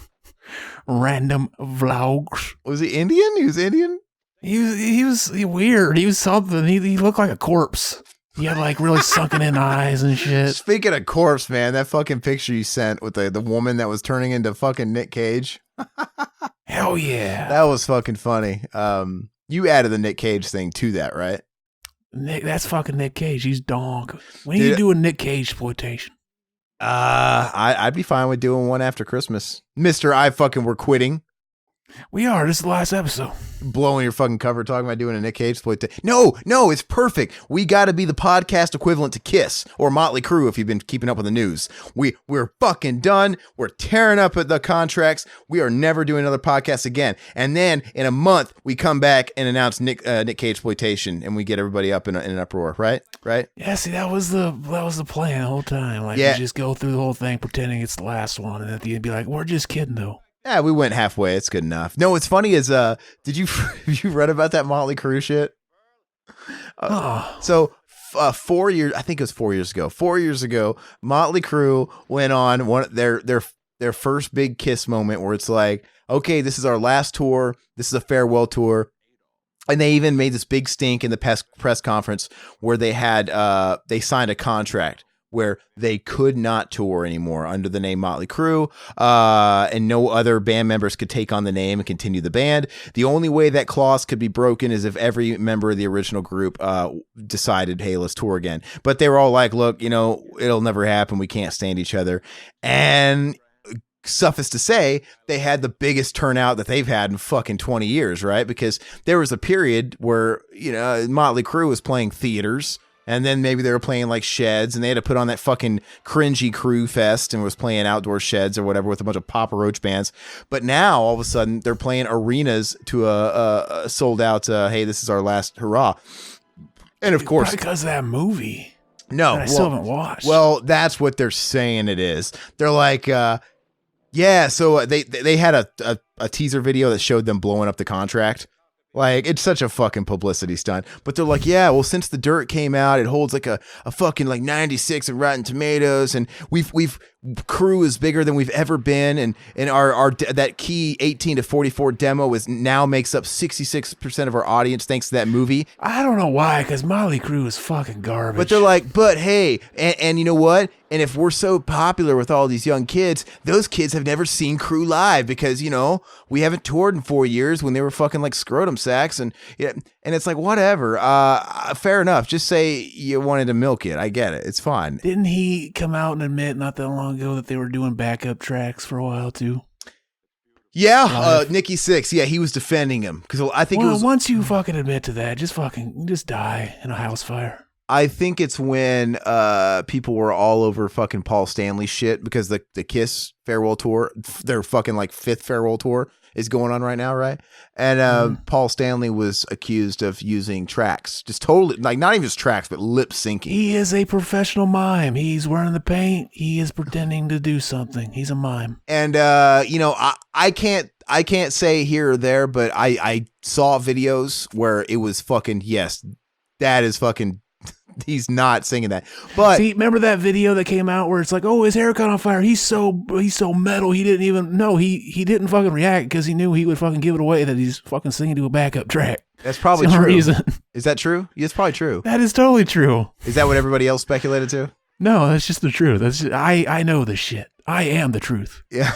Random vlogs. Was he Indian? He was Indian. He was weird. He was something. He looked like a corpse. He had like really sunken in eyes and shit. Speaking of corpse, man, that fucking picture you sent with the woman that was turning into fucking Nick Cage. Hell yeah. That was fucking funny. You added the Nick Cage thing to that, right? That's fucking Nick Cage. He's donk. When are you doing Nick Cage exploitation? I'd be fine with doing one after Christmas. We're quitting. We are. This is the last episode. Blowing your fucking cover, talking about doing a Nick Cage exploitation. No, it's perfect. We got to be the podcast equivalent to Kiss or Motley Crue if you've been keeping up with the news. We're fucking done. We're tearing up at the contracts. We are never doing another podcast again. And then in a month, we come back and announce Nick Cage exploitation, and we get everybody up in an uproar. Right? Yeah. See, that was the plan the whole time. Like, we just go through the whole thing pretending it's the last one, and at the end be like, we're just kidding though. Yeah, we went halfway. It's good enough. No, what's funny is, have you read about that Motley Crue shit? So 4 years, I think it was 4 years ago. 4 years ago, Motley Crue went on their first big Kiss moment where it's like, okay, this is our last tour. This is a farewell tour. And they even made this big stink in the press conference where they signed a contract where they could not tour anymore under the name Motley Crue, and no other band members could take on the name and continue the band. The only way that clause could be broken is if every member of the original group decided, hey, let's tour again. But they were all like, look, it'll never happen. We can't stand each other. And suffice to say, they had the biggest turnout that they've had in fucking 20 years, right? Because there was a period where, Motley Crue was playing theaters, and then maybe they were playing like sheds, and they had to put on that fucking cringy Crew Fest and was playing outdoor sheds or whatever with a bunch of Papa Roach bands. But now all of a sudden they're playing arenas to a sold out, hey, this is our last hurrah. And of course, because of that movie. No, I still haven't watched. Well, that's what they're saying it is. They're like, so they had a teaser video that showed them blowing up the contract. Like, it's such a fucking publicity stunt. But they're like, yeah, well, since The Dirt came out, it holds like a fucking like 96 in Rotten Tomatoes, and we've Crew is bigger than we've ever been, and our that key 18 to 44 demo now makes up 66% of our audience thanks to that movie. I don't know why, because Motley Crue is fucking garbage. But they're like, but hey, and you know what? And if we're so popular with all these young kids, those kids have never seen Crew live because, we haven't toured in 4 years when they were fucking like scrotum sacks. And it's like, whatever. Fair enough. Just say you wanted to milk it. I get it. It's fine. Didn't he come out and admit not that long ago that they were doing backup tracks for a while too? Yeah. Nikki Sixx. Yeah. He was defending him because I think once you fucking admit to that, just die in a house fire. I think it's when people were all over fucking Paul Stanley shit because the Kiss farewell tour, their fucking like 5th farewell tour is going on right now, right? And Paul Stanley was accused of using tracks, just totally like not even just tracks, but lip syncing. He is a professional mime. He's wearing the paint. He is pretending to do something. He's a mime. And I can't say here or there, but I saw videos where it was fucking that is fucking. He's not singing that. But see, remember that video that came out where it's like, oh, his hair caught on fire. He's so metal. He didn't even know. He didn't fucking react because he knew he would fucking give it away that he's fucking singing to a backup track. That's probably true. Reason. Is that true? Yeah, it's probably true. That is totally true. Is that what everybody else speculated to? No, that's just the truth. I know this shit. I am the truth. Yeah.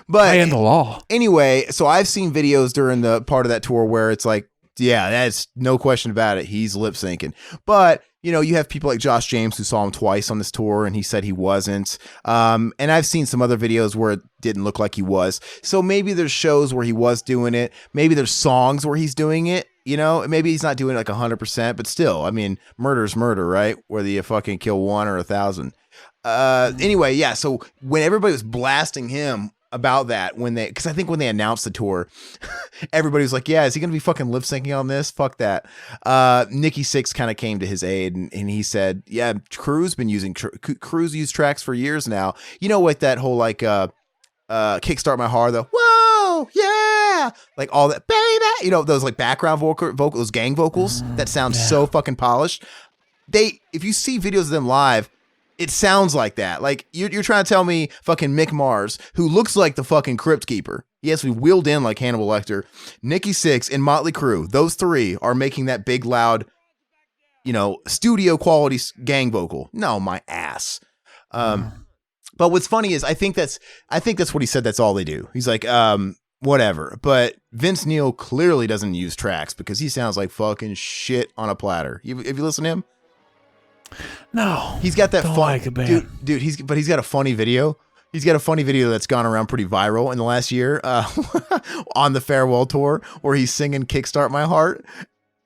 But I am the law. Anyway, so I've seen videos during the part of that tour where it's like, yeah, that's no question about it. He's lip syncing. But you have people like Josh James who saw him twice on this tour and he said he wasn't. And I've seen some other videos where it didn't look like he was. So maybe there's shows where he was doing it. Maybe there's songs where he's doing it. Maybe he's not doing it like 100%, but still, I mean, murder's murder, right? Whether you fucking kill 1 or 1,000. Anyway, yeah. So when everybody was blasting him about that, because I think when they announced the tour, everybody was like, yeah, is he going to be fucking lip syncing on this? Fuck that. Nikki Sixx kind of came to his aid and he said, yeah, Crew's been using Crew's used tracks for years now. What that whole like, Kickstart My Heart, though. Whoa, yeah. Like all that, baby. Those like background vocal, those gang vocals that sound so fucking polished. If you see videos of them live, it sounds like that. Like you're trying to tell me fucking Mick Mars, who looks like the fucking Crypt Keeper. Yes, we wheeled in like Hannibal Lecter. Nikki Sixx and Motley Crue. Those 3 are making that big, loud, studio quality gang vocal. No, my ass. But what's funny is I think that's what he said. That's all they do. He's like, whatever. But Vince Neil clearly doesn't use tracks because he sounds like fucking shit on a platter. Have you listened to him? No, he's got that fun, like dude. He's got a funny video. He's got a funny video that's gone around pretty viral in the last year on the farewell tour where he's singing Kickstart My Heart.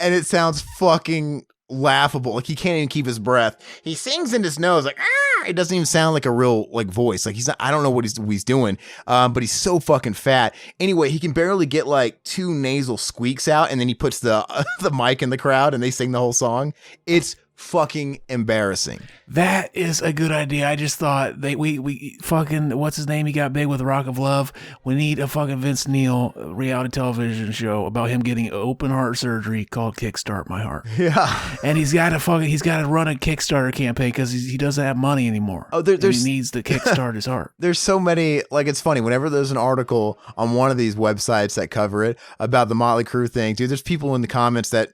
And it sounds fucking laughable. Like he can't even keep his breath. He sings in his nose like, ah! It doesn't even sound like a real like voice. Like he's not, I don't know what he's doing. But he's so fucking fat. Anyway, he can barely get like 2 nasal squeaks out. And then he puts the mic in the crowd and they sing the whole song. It's fucking embarrassing. That is a good idea. I just thought we fucking, what's his name? He got big with Rock of Love. We need a fucking Vince Neil reality television show about him getting open heart surgery called Kickstart My Heart. Yeah. And he's got to run a Kickstarter campaign because he doesn't have money anymore. Oh, he needs to kickstart his heart. There's so many, like it's funny, whenever there's an article on one of these websites that cover it about the Motley Crue thing, dude, there's people in the comments that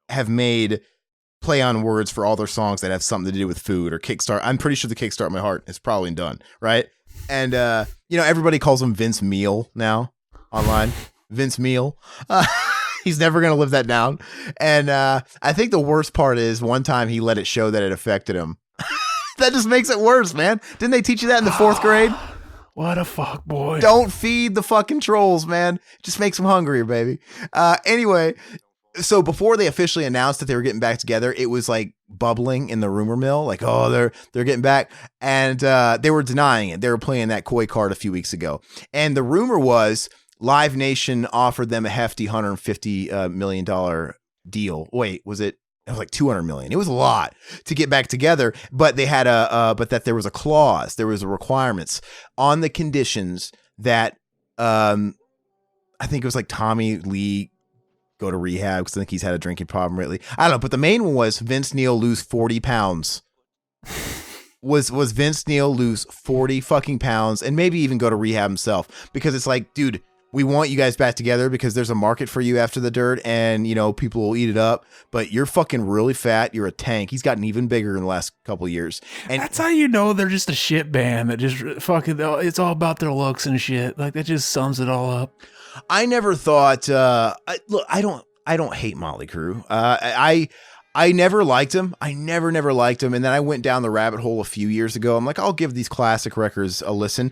have made play on words for all their songs that have something to do with food or Kickstart. I'm pretty sure the Kickstart My Heart is probably done, right? And, everybody calls him Vince Meal now online. Vince Meal. He's never going to live that down. And I think the worst part is one time he let it show that it affected him. That just makes it worse, man. Didn't they teach you that in the 4th grade? What a fuck boy. Don't feed the fucking trolls, man. It just makes them hungrier, baby. Anyway, so before they officially announced that they were getting back together, it was like bubbling in the rumor mill, like, oh, they're getting back. And they were denying it. They were playing that coy card a few weeks ago. And the rumor was Live Nation offered them a hefty $150 million deal. Wait, was it? It was like 200 million. It was a lot to get back together, but they had but that there was a clause, there was a requirements on the conditions that, I think it was like Tommy Lee go to rehab because I think he's had a drinking problem lately. I don't know, but the main one was Vince Neil lose 40 pounds. Was Vince Neil lose 40 fucking pounds and maybe even go to rehab himself, because it's like, dude, we want you guys back together because there's a market for you after the dirt and, people will eat it up, but you're fucking really fat. You're a tank. He's gotten even bigger in the last couple of years. And that's how you know they're just a shit band that just fucking, it's all about their looks and shit. Like that just sums it all up. I never thought, look, I don't hate Motley Crue. I never liked him. I never liked him. And then I went down the rabbit hole a few years ago. I'm like, I'll give these classic records a listen.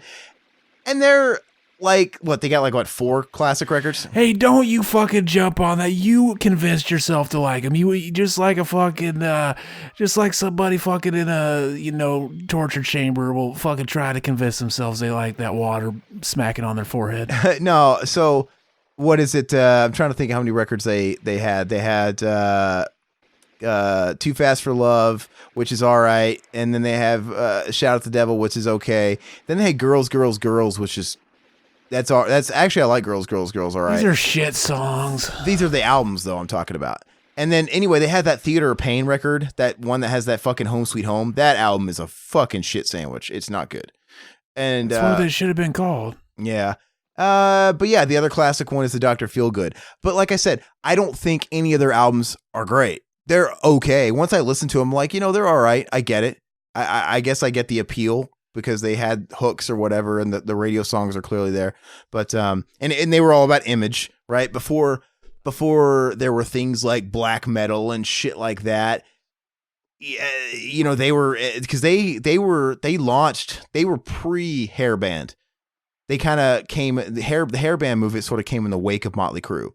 And they're like, they got 4 classic records? Hey, don't you fucking jump on that. You convinced yourself to like him. You just like a fucking, just like somebody fucking in a, torture chamber will fucking try to convince themselves they like that water smacking on their forehead. No, so what is it? I'm trying to think how many records they had. They had Too Fast for Love, which is all right. And then they have Shout at the Devil, which is okay. Then they had Girls, Girls, Girls, which is, that's actually, I like Girls, Girls, Girls, all right. These are shit songs. These are the albums, though, I'm talking about. And then, anyway, they had that Theater of Pain record, that one that has that fucking Home Sweet Home. That album is a fucking shit sandwich. It's not good. And that's what it should have been called. Yeah. But yeah, the other classic one is the Dr. Feelgood. But like I said, I don't think any of their albums are great. They're okay. Once I listen to them, like, they're all right. I get it. I guess I get the appeal because they had hooks or whatever, and the radio songs are clearly there. But and they were all about image, right? Before there were things like black metal and shit like that. Yeah, they were, because they were pre-hair band. They kind of came, the hair band movement sort of came in the wake of Motley Crue.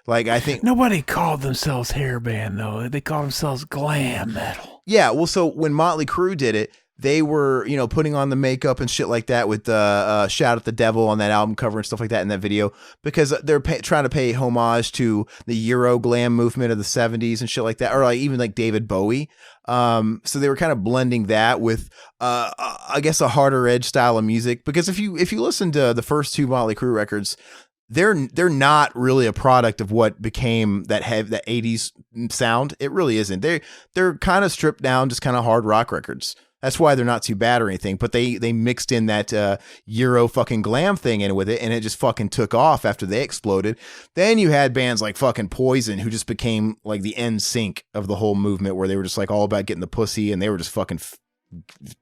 Like, I think nobody called themselves hair band though. They called themselves glam metal. Yeah. Well, so when Motley Crue did it, they were, putting on the makeup and shit like that with the Shout at the Devil on that album cover and stuff like that in that video, because they're trying to pay homage to the Euro glam movement of the 70s and shit like that, or like even like David Bowie. So they were kind of blending that with, I guess, a harder edge style of music. Because if you listen to the first 2 Motley Crue records, they're not really a product of what became that 80s sound. It really isn't. They're kind of stripped down, just kind of hard rock records. That's why they're not too bad or anything, but they mixed in that Euro fucking glam thing in with it, and it just fucking took off after they exploded. Then you had bands like fucking Poison, who just became like the NSYNC of the whole movement, where they were just like all about getting the pussy, and they were just fucking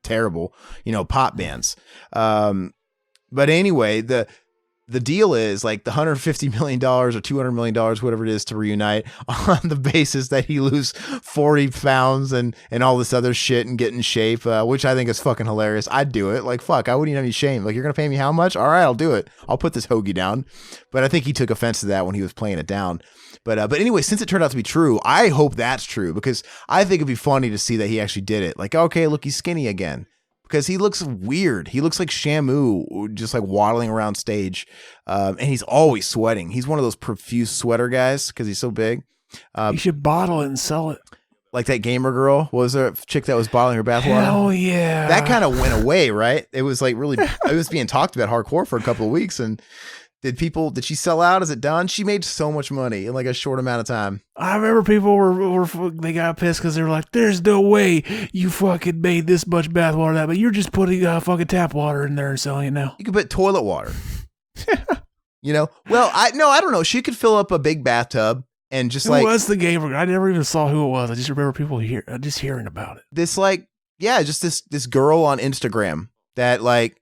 terrible, pop bands. But anyway, the deal is like the $150 million or $200 million, whatever it is, to reunite on the basis that he lose 40 pounds and all this other shit and get in shape, which I think is fucking hilarious. I'd do it. Like, fuck, I wouldn't even have any shame. Like, you're going to pay me how much? All right, I'll do it. I'll put this hoagie down. But I think he took offense to that when he was playing it down. But anyway, since it turned out to be true, I hope that's true, because I think it'd be funny to see that he actually did it. Like, okay, look, he's skinny again. Because he looks weird. He looks like Shamu, just like waddling around stage. And he's always sweating. He's one of those profuse sweater guys because he's so big. You should bottle it and sell it. Like that gamer girl. What was there a chick that was bottling her bathwater? Hell yeah. That kind of went away, right? It was like really, it was being talked about hardcore for a couple of weeks. And did she sell out? Is it done? She made so much money in like a short amount of time. I remember people they got pissed because they were like, there's no way you fucking made this much bathwater that, but you're just putting fucking tap water in there and selling it now. You could put toilet water. You know? Well, I don't know. She could fill up a big bathtub and just who like. Who was the gamer? I never even saw who it was. I just remember people just hearing about it. This like, yeah, just this girl on Instagram that like,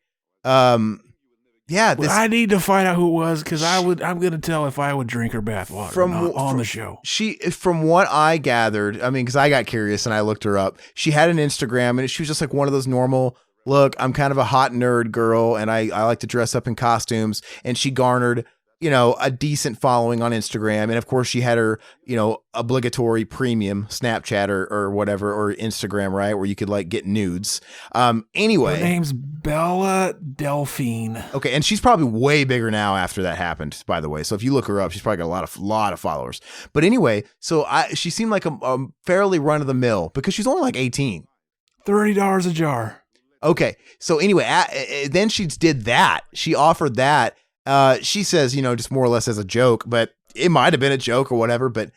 yeah, I need to find out who it was, because I'm gonna tell if I would drink her bathwater on the show. From what I gathered, I mean, because I got curious and I looked her up. She had an Instagram and she was just like one of those normal. Look, I'm kind of a hot nerd girl and I like to dress up in costumes. And she garnered, a decent following on Instagram. And of course she had her, obligatory premium Snapchat or whatever, or Instagram, right? Where you could like get nudes. Anyway. Her name's Bella Delphine. Okay. And she's probably way bigger now after that happened, by the way. So if you look her up, she's probably got a lot of followers. But anyway, so she seemed like a fairly run of the mill because she's only like 18. $30 a jar. Okay. So anyway, then she did that. She offered that. She says, just more or less as a joke, but it might have been a joke or whatever, but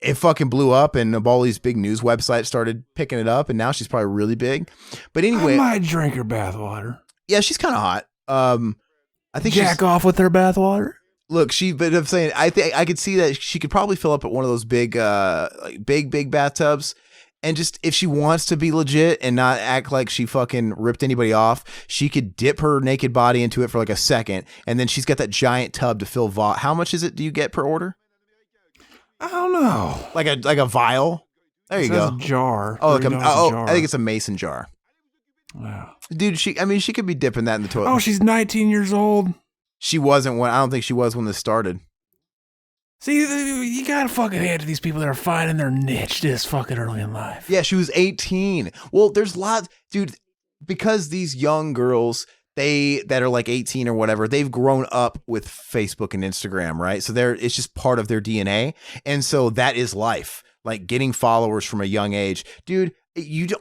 it fucking blew up and all these big news websites started picking it up and now she's probably really big. But anyway, I might drink her bathwater. Yeah, she's kind of hot. I think jack off with her bathwater. Look, but I'm saying, I think I could see that she could probably fill up at one of those big bathtubs. And just if she wants to be legit and not act like she fucking ripped anybody off, she could dip her naked body into it for like a second. And then she's got that giant tub to fill How much is it do you get per order? I don't know. Like a vial? There you go. A jar. Oh, jar. I think it's a mason jar. Wow. Dude, she could be dipping that in the toilet. Oh, she's 19 years old. She wasn't I don't think she was when this started. See, you gotta fucking hand to these people that are finding their niche this fucking early in life. Yeah, she was 18. Well, there's lots, dude, because these young girls, that are like 18 or whatever, they've grown up with Facebook and Instagram, right? So it's just part of their DNA. And so that is life, like getting followers from a young age. Dude,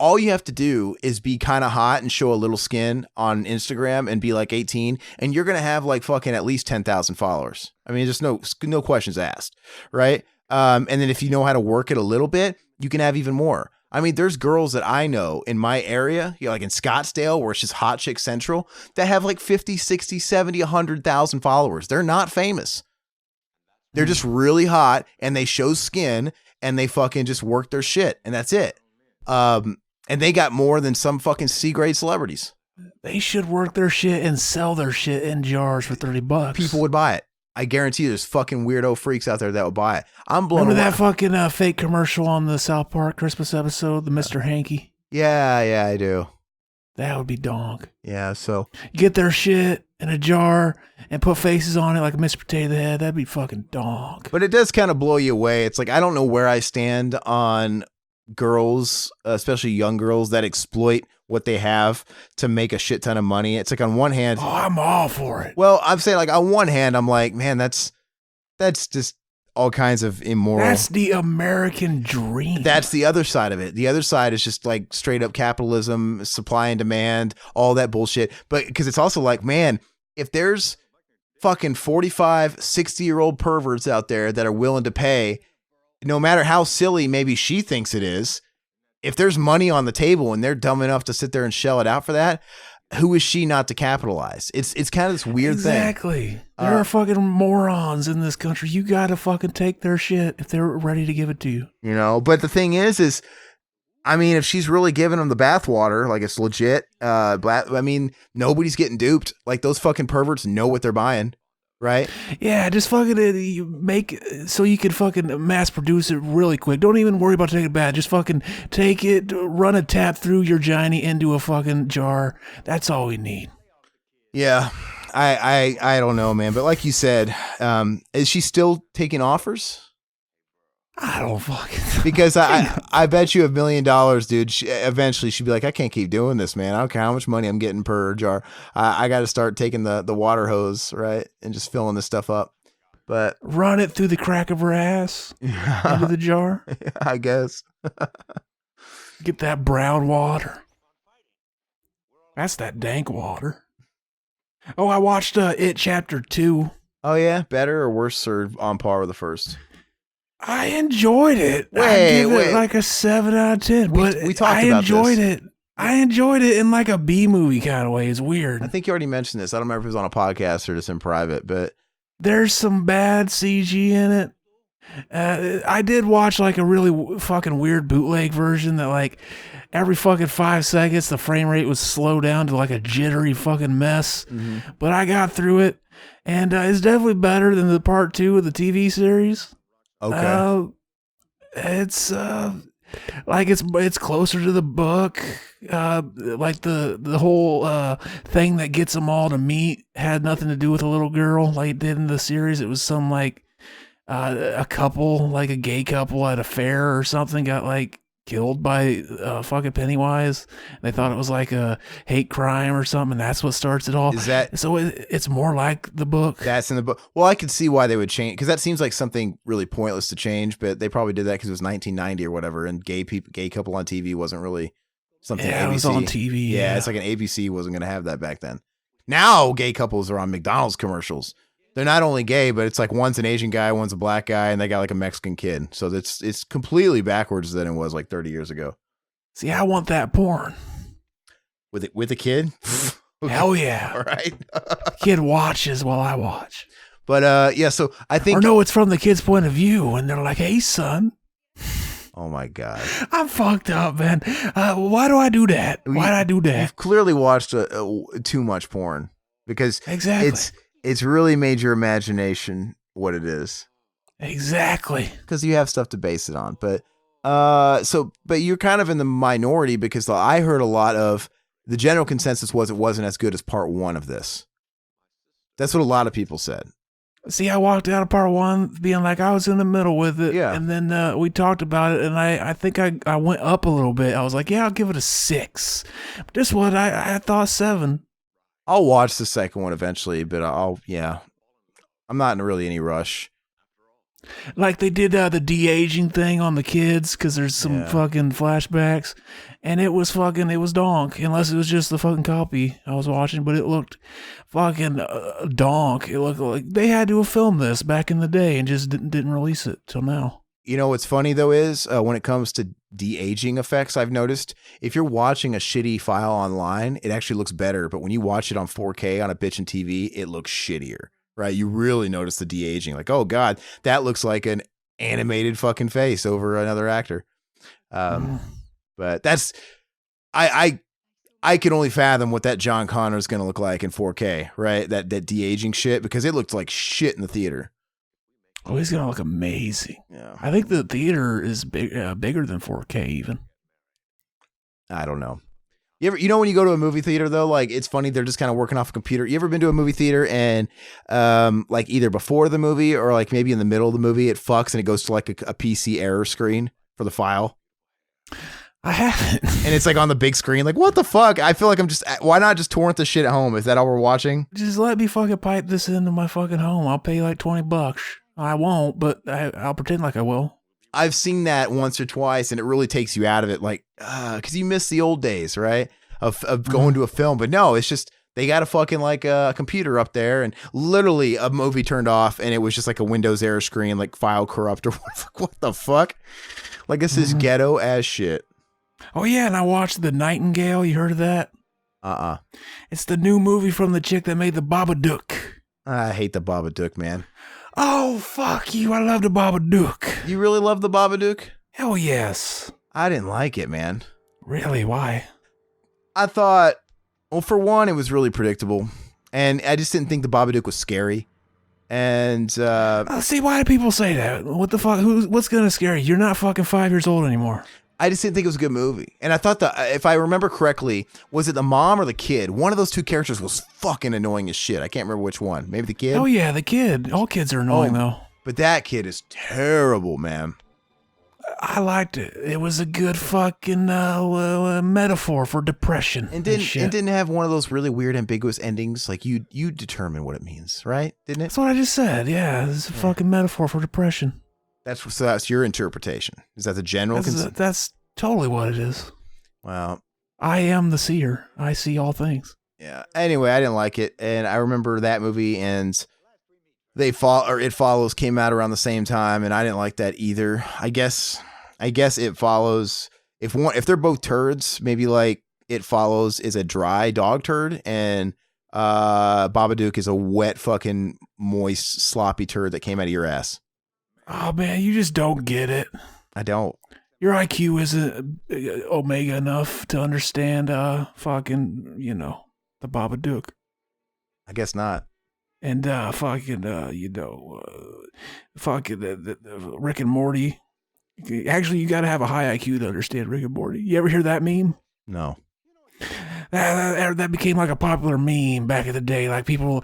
all you have to do is be kind of hot and show a little skin on Instagram and be like 18 and you're going to have like fucking at least 10,000 followers. I mean, just no questions asked. Right. And then if you know how to work it a little bit, you can have even more. I mean, there's girls that I know in my area, like in Scottsdale, where it's just hot chick central, that have like 50, 60, 70, 100,000 followers. They're not famous. They're just really hot and they show skin and they fucking just work their shit. And that's it. And they got more than some fucking C-grade celebrities. They should work their shit and sell their shit in jars for $30. People would buy it. I guarantee there's fucking weirdo freaks out there that would buy it. I'm blown Remember away. that fucking fake commercial on the South Park Christmas episode, the Mr. Hanky? Yeah, I do. That would be donk. Yeah, so. Get their shit in a jar and put faces on it like a Mr. Potato Head. That'd be fucking donk. But it does kind of blow you away. It's like, I don't know where I stand on girls, especially young girls that exploit what they have to make a shit ton of money. It's like on one hand, I'm all for it. Well, I'm saying like on one hand, I'm like, man, that's just all kinds of immoral. That's the American dream. That's the other side of it. The other side is just like straight up capitalism, supply and demand, all that bullshit. But because it's also like, man, if there's fucking 45, 60-year-old perverts out there that are willing to pay, no matter how silly maybe she thinks it is, if there's money on the table and they're dumb enough to sit there and shell it out for that, who is she not to capitalize? It's kind of this weird thing. Exactly. There are fucking morons in this country. You got to fucking take their shit if they're ready to give it to you. But the thing is, I mean, if she's really giving them the bathwater, like it's legit, I mean, nobody's getting duped. Like those fucking perverts know what they're buying. right? Yeah, just fucking you make so you can fucking mass produce it really quick. Don't even worry about taking it back. Just fucking take it, run a tap through your Johnny into a fucking jar. That's all we need. Yeah, I don't know, man. But like you said, is she still taking offers? I don't fucking Because I bet you $1 million, dude. Eventually she'd be like, I can't keep doing this, man. I don't care how much money I'm getting per jar. I got to start taking the water hose, right, and just filling this stuff up. But run it through the crack of her ass into the jar. I guess. Get that brown water. That's that dank water. Oh, I watched It Chapter 2. Oh yeah, better or worse or on par with the first? I enjoyed it. I give it like a 7 out of 10. But we talked I about enjoyed this. it. I enjoyed it in like a B movie kind of way. It's weird. I think you already mentioned this. I don't remember if it was on a podcast or just in private, but there's some bad CG in it. I did watch like a really fucking weird bootleg version that like every fucking 5 seconds the frame rate was slow down to like a jittery fucking mess. Mm-hmm. But I got through it, and it's definitely better than the part 2 of the TV series. Okay. It's like it's closer to the book. Like the whole thing that gets them all to meet had nothing to do with a little girl like it did in the series. It was some like a couple, like a gay couple at a fair or something, got like killed by fucking Pennywise. They thought it was like a hate crime or something, and that's what starts it all. Is that so? It's more like the book. That's in the book. Well, I could see why they would change, because that seems like something really pointless to change. But they probably did that because it was 1990 or whatever, and gay couple on TV wasn't really something. Yeah, ABC. it was on TV. Yeah, it's like an ABC wasn't going to have that back then. Now gay couples are on McDonald's commercials. They're not only gay, but it's like one's an Asian guy, one's a black guy, and they got like a Mexican kid. So it's completely backwards than it was like 30 years ago. See, I want that porn. With a kid? Hell yeah. All right. Kid watches while I watch. But yeah, so I think... Or no, it's from the kid's point of view, and they're like, hey, son. Oh, my God. I'm fucked up, man. Why do I do that? Why did I do that? You've clearly watched too much porn, because exactly. It's really made your imagination what it is. Exactly. Because you have stuff to base it on. But you're kind of in the minority, because I heard a lot of the general consensus was it wasn't as good as part 1 of this. That's what a lot of people said. See, I walked out of part 1 being like I was in the middle with it. Yeah. And then we talked about it, and I think I went up a little bit. I was like, yeah, I'll give it a 6. But this one, I thought 7. I'll watch the second one eventually, but I'm not in really any rush. Like they did the de-aging thing on the kids, because there's some fucking flashbacks, and it was donk, unless it was just the fucking copy I was watching, but it looked fucking donk. It looked like they had to have filmed this back in the day and just didn't release it till now. You know what's funny though is when it comes to de-aging effects, I've noticed if you're watching a shitty file online, it actually looks better. But when you watch it on 4K on a bitchin' TV, it looks shittier, right? You really notice the de-aging. Like, oh God, that looks like an animated fucking face over another actor. But that's, I can only fathom what that John Connor is going to look like in 4K, right? That de-aging shit, because it looked like shit in the theater. Oh, he's gonna look amazing. Yeah. I think the theater is bigger than 4K even. I don't know. You know when you go to a movie theater though, like it's funny, they're just kind of working off a computer. You ever been to a movie theater and like either before the movie or like maybe in the middle of the movie it fucks and it goes to like a PC error screen for the file? I haven't. And it's like on the big screen, like what the fuck? I feel like why not just torrent the shit at home? Is that all we're watching? Just let me fucking pipe this into my fucking home. I'll pay you like $20. I won't, but I'll pretend like I will. I've seen that once or twice, and it really takes you out of it, like, because you miss the old days, right? Of going to a film. But no, it's just they got a fucking like a computer up there, and literally a movie turned off, and it was just like a Windows error screen, like file corrupt or what the fuck? Like this is ghetto as shit. Oh yeah, and I watched The Nightingale. You heard of that? It's the new movie from the chick that made the Babadook. I hate the Babadook, man. Oh, fuck you. I love the Babadook. You really love the Babadook? Hell yes. I didn't like it, man. Really? Why? I thought, well, for one, it was really predictable. And I just didn't think the Babadook was scary. And see, why do people say that? What the fuck? What's gonna scare you? You're not fucking 5 years old anymore. I just didn't think it was a good movie. And I thought if I remember correctly, was it the mom or the kid? One of those two characters was fucking annoying as shit. I can't remember which one. Maybe the kid? Oh, yeah, the kid. All kids are annoying, though. But that kid is terrible, man. I liked it. It was a good fucking metaphor for depression. And didn't have one of those really weird, ambiguous endings. Like, you determine what it means, right? Didn't it? That's what I just said. Yeah, it's a fucking metaphor for depression. That's your interpretation. Is that the general? That's totally what it is. Well, I am the seer. I see all things. Yeah. Anyway, I didn't like it, and I remember that movie and It Follows came out around the same time, and I didn't like that either. I guess It Follows, if they're both turds, maybe like It Follows is a dry dog turd, and Babadook is a wet fucking moist sloppy turd that came out of your ass. Oh, man, you just don't get it. I don't. Your IQ isn't omega enough to understand fucking, the Babadook. I guess not. And Rick and Morty. Actually, you got to have a high IQ to understand Rick and Morty. You ever hear that meme? No. That became like a popular meme back in the day. If people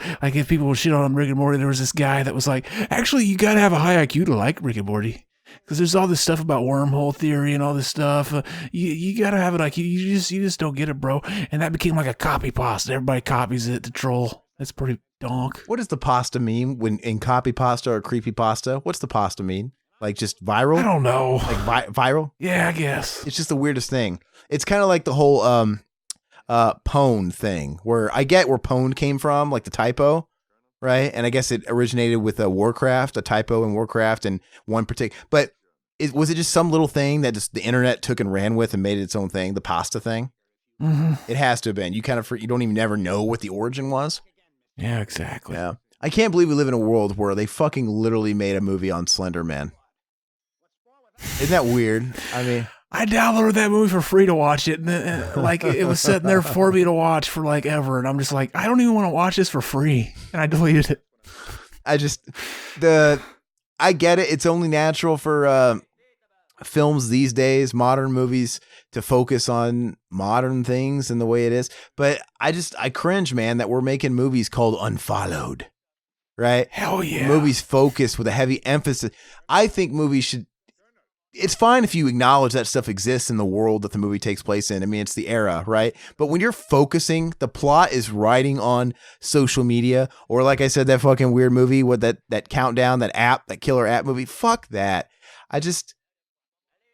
would shit on Rick and Morty, there was this guy that was like, actually, you got to have a high IQ to like Rick and Morty. Because there's all this stuff about wormhole theory and all this stuff. You got to have an IQ. You just don't get it, bro. And that became like a copy pasta. Everybody copies it to troll. That's pretty donk. What does the pasta mean when in copy pasta or creepy pasta? What's the pasta mean? Like just viral? I don't know. Like viral? Yeah, I guess. It's just the weirdest thing. It's kind of like the whole pwned thing, where I get where pwned came from, like the typo, right? And I guess it originated with Warcraft, a typo in Warcraft, and one particular. But was it just some little thing that just the internet took and ran with and made it its own thing? The pasta thing. Mm-hmm. It has to have been. You don't even never know what the origin was. Yeah, exactly. Yeah, I can't believe we live in a world where they fucking literally made a movie on Slender Man. Isn't that weird? I mean, I downloaded that movie for free to watch it, and it was sitting there for me to watch for like ever, and I'm just like, I don't even want to watch this for free, and I deleted it. I get it. It's only natural for films these days, modern movies, to focus on modern things and the way it is. But I cringe, man, that we're making movies called Unfollowed, right? Hell yeah. Movies focused with a heavy emphasis. I think movies should. It's fine if you acknowledge that stuff exists in the world that the movie takes place in. I mean, it's the era, right? But when you're focusing, the plot is riding on social media, or like I said, that fucking weird movie with that countdown, that killer app movie. Fuck that.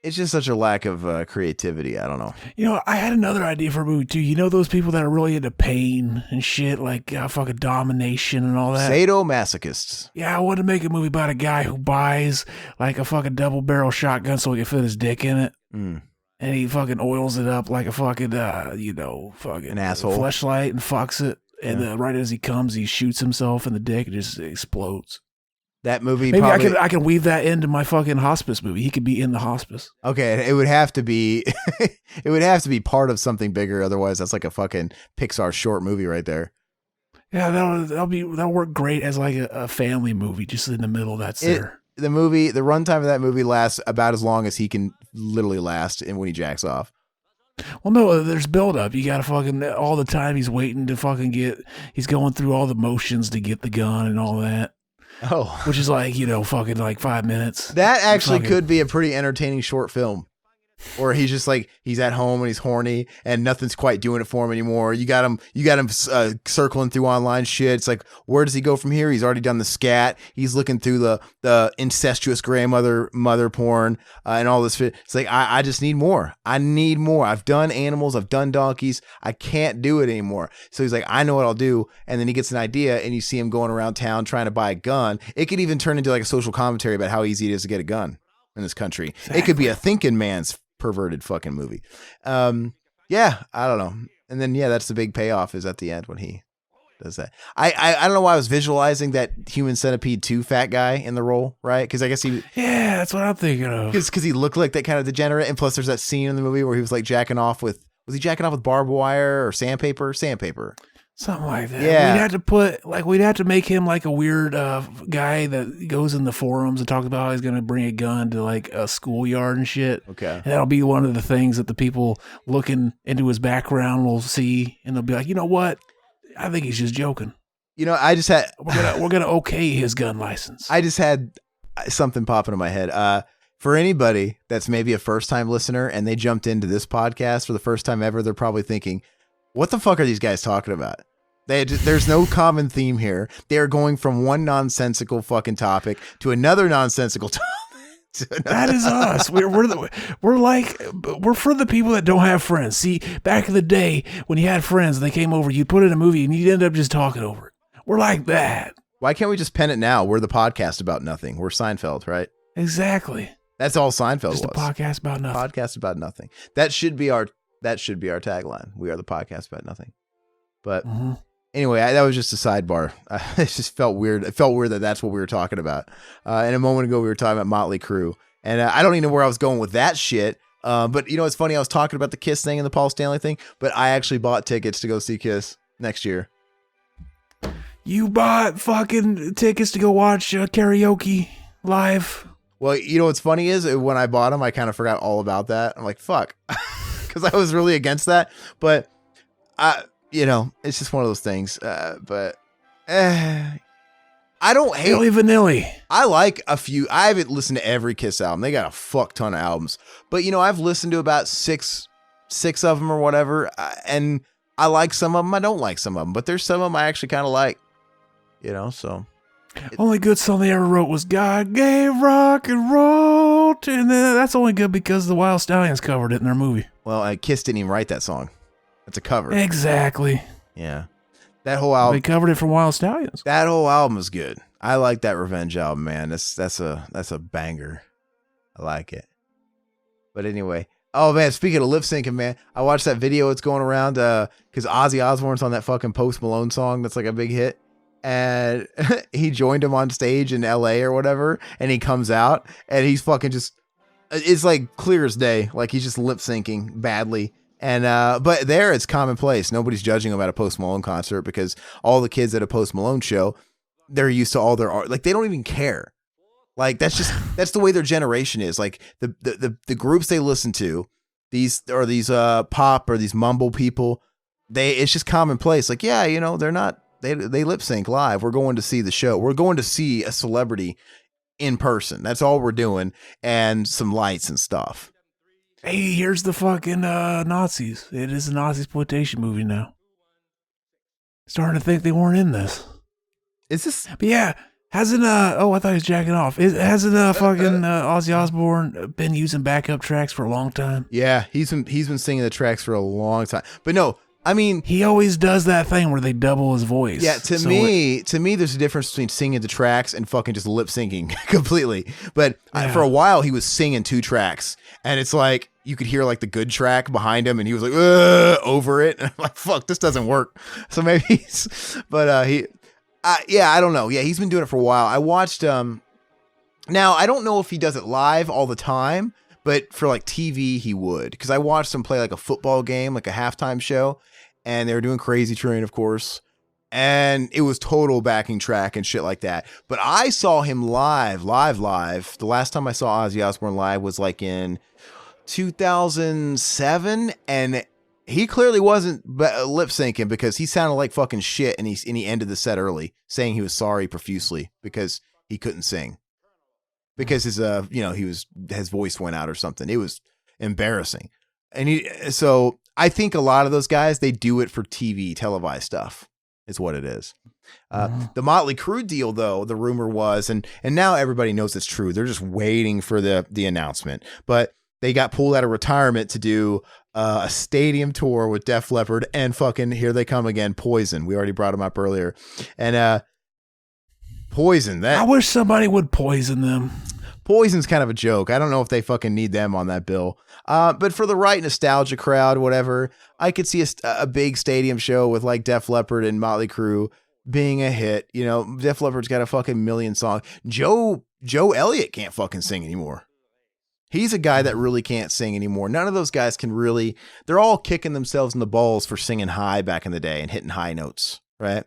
It's just such a lack of creativity. I don't know. I had another idea for a movie too. Those people that are really into pain and shit, like fucking domination and all that. Sadomasochists. Yeah, I want to make a movie about a guy who buys like a fucking double barrel shotgun so he can fit his dick in it. Mm. And he fucking oils it up like a fucking, fucking an asshole fleshlight and fucks it. And right as he comes, he shoots himself in the dick and just explodes. That movie. Maybe probably, I can weave that into my fucking hospice movie. He could be in the hospice. Okay, it would have to be. It would have to be part of something bigger. Otherwise, that's like a fucking Pixar short movie right there. Yeah, that'll work great as like a family movie, just in the middle. The runtime of that movie lasts about as long as he can literally last, and when he jacks off. Well, no, there's build up. You gotta fucking all the time. He's waiting to fucking he's going through all the motions to get the gun and all that. Oh, which is like, fucking like 5 minutes. That actually could be a pretty entertaining short film. Or he's just like, he's at home and he's horny and nothing's quite doing it for him anymore. You got him circling through online shit. It's like, where does he go from here? He's already done the scat. He's looking through the incestuous mother porn and all this shit. It's like, I just need more. I need more. I've done animals. I've done donkeys. I can't do it anymore. So he's like, I know what I'll do. And then he gets an idea and you see him going around town trying to buy a gun. It could even turn into like a social commentary about how easy it is to get a gun in this country. Exactly. It could be a thinking man's perverted fucking movie. Yeah, I don't know. And then that's the big payoff is at the end when he does that. I don't know why I was visualizing that Human Centipede 2 fat guy in the role, right? Because I guess that's what I'm thinking of. Because he looked like that kind of degenerate, and plus there's that scene in the movie where he was like jacking off with barbed wire or sandpaper? Sandpaper. Something like that. Yeah. We'd have to make him like a weird guy that goes in the forums and talks about how he's going to bring a gun to like a schoolyard and shit. Okay. And that'll be one of the things that the people looking into his background will see, and they'll be like, you know what? I think he's just joking. You know, I just had we're gonna okay his gun license. I just had something pop into my head. For anybody that's maybe a first time listener and they jumped into this podcast for the first time ever, they're probably thinking, what the fuck are these guys talking about? There's no common theme here. They are going from one nonsensical fucking topic to another nonsensical topic. That is us. We're for the people that don't have friends. See, back in the day when you had friends and they came over, you'd put in a movie and you'd end up just talking over it. We're like that. Why can't we just pen it now? We're the podcast about nothing. We're Seinfeld, right? Exactly. That's all Seinfeld just was. A podcast about nothing. Podcast about nothing. That should be our tagline. We are the podcast about nothing. But anyway, that was just a sidebar. It just felt weird. It felt weird that that's what we were talking about. And a moment ago, we were talking about Motley Crue. And I don't even know where I was going with that shit. But you know, it's funny. I was talking about the Kiss thing and the Paul Stanley thing, but I actually bought tickets to go see Kiss next year. You bought fucking tickets to go watch karaoke live. Well, you know what's funny is when I bought them, I kind of forgot all about that. I'm like, fuck, because I was really against that. But you know, it's just one of those things. But I don't hate Milli Vanilli. I like a few. I haven't listened to every Kiss album. They got a fuck ton of albums. But you know, I've listened to about six of them or whatever, and I like some of them. I don't like some of them, but there's some of them I actually kind of like. You know, so. Only good song they ever wrote was God Gave Rock and Roll. And that's only good because the Wild Stallions covered it in their movie. Well, Kiss didn't even write that song. That's a cover. Exactly. Yeah. That whole album. They covered it from Wild Stallions. That whole album is good. I like that Revenge album, man. That's a banger. I like it. But anyway. Oh, man, speaking of lip syncing, man, I watched that video that's going around because Ozzy Osbourne's on that fucking Post Malone song that's like a big hit. And he joined him on stage in LA or whatever. And he comes out and he's fucking just, it's like clear as day. Like he's just lip syncing badly. And, but there it's commonplace. Nobody's judging him at a Post Malone concert because all the kids at a Post Malone show, they're used to all their art. Like they don't even care. Like that's the way their generation is. Like the groups they listen to, these pop or these mumble people, it's just commonplace. Like, yeah, you know, they're not, they lip sync live. We're going to see the show. We're going to see a celebrity in person. That's all we're doing. And some lights and stuff. Hey, here's the fucking Nazis. It is a Nazi exploitation movie now. Starting to think they weren't in this. Is this? But yeah, hasn't I thought he was jacking off. Hasn't fucking Ozzy Osbourne been using backup tracks for a long time? Yeah, he's been singing the tracks for a long time. But no, I mean, he always does that thing where they double his voice. Yeah, to me, there's a difference between singing the tracks and fucking just lip syncing completely. But for a while, he was singing two tracks, and it's like you could hear like the good track behind him, and he was like over it. And I'm like, fuck, this doesn't work. So maybe I don't know. Yeah, he's been doing it for a while. I watched. Now I don't know if he does it live all the time, but for like TV, he would, because I watched him play like a football game, like a halftime show. And they were doing Crazy Train, of course. And it was total backing track and shit like that. But I saw him live. The last time I saw Ozzy Osbourne live was like in 2007. And he clearly wasn't lip syncing because he sounded like fucking shit. And he ended the set early, saying he was sorry profusely because he couldn't sing. Because his voice went out or something. It was embarrassing. And so I think a lot of those guys, they do it for TV, televised stuff is what it is. The Motley Crue deal, though, the rumor was, and now everybody knows it's true. They're just waiting for the announcement. But they got pulled out of retirement to do a stadium tour with Def Leppard and fucking, here they come again, Poison. We already brought them up earlier. And Poison. I wish somebody would poison them. Poison's kind of a joke. I don't know if they fucking need them on that bill. But for the right nostalgia crowd, whatever, I could see a big stadium show with like Def Leppard and Motley Crue being a hit. You know, Def Leppard's got a fucking million songs. Joe Elliott can't fucking sing anymore. He's a guy that really can't sing anymore. None of those guys can really, they're all kicking themselves in the balls for singing high back in the day and hitting high notes, right?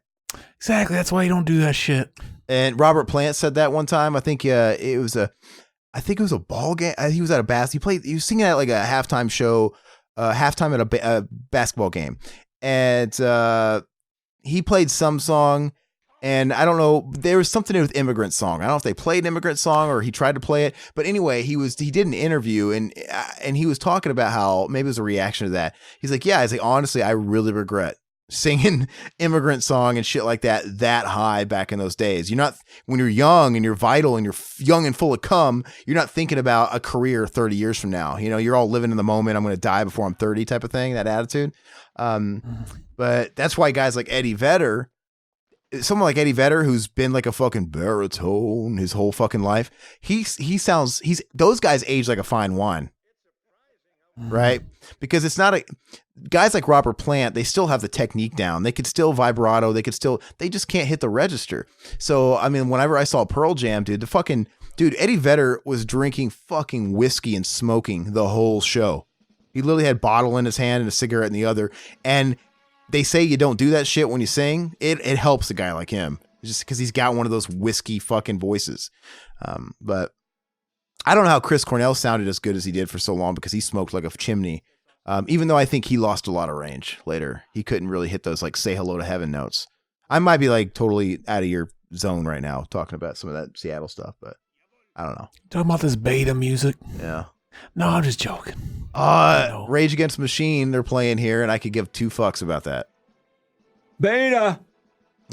Exactly. That's why you don't do that shit. And Robert Plant said that one time. I think it was a ball game. He was at he was singing at like a halftime show, halftime at a basketball game. And he played some song. And I don't know, there was something to do with Immigrant Song. I don't know if they played Immigrant Song or he tried to play it. But anyway, he did an interview and he was talking about how maybe it was a reaction to that. He's like, yeah, honestly, I really regret singing Immigrant Song and shit like that high back in those days. When you're young and you're vital and you're young and full of cum, you're not thinking about a career 30 years from now. You're all living in the moment. I'm going to die before I'm 30 type of thing, that attitude. But that's why guys like Eddie Vedder, someone like Eddie Vedder, who's been like a fucking baritone his whole fucking life, those guys age like a fine wine, right? Because it's not guys like Robert Plant, they still have the technique down. They could still vibrato. They just can't hit the register. So, I mean, whenever I saw Pearl Jam, dude, Eddie Vedder was drinking fucking whiskey and smoking the whole show. He literally had a bottle in his hand and a cigarette in the other. And they say you don't do that shit when you sing. It helps a guy like him just because he's got one of those whiskey fucking voices. But I don't know how Chris Cornell sounded as good as he did for so long because he smoked like a chimney. Even though I think he lost a lot of range later. He couldn't really hit those like say hello to heaven notes. I might be like totally out of your zone right now talking about some of that Seattle stuff, but I don't know. Talking about this beta music. Yeah. No, I'm just joking. Rage Against the Machine, they're playing here, and I could give two fucks about that. Beta.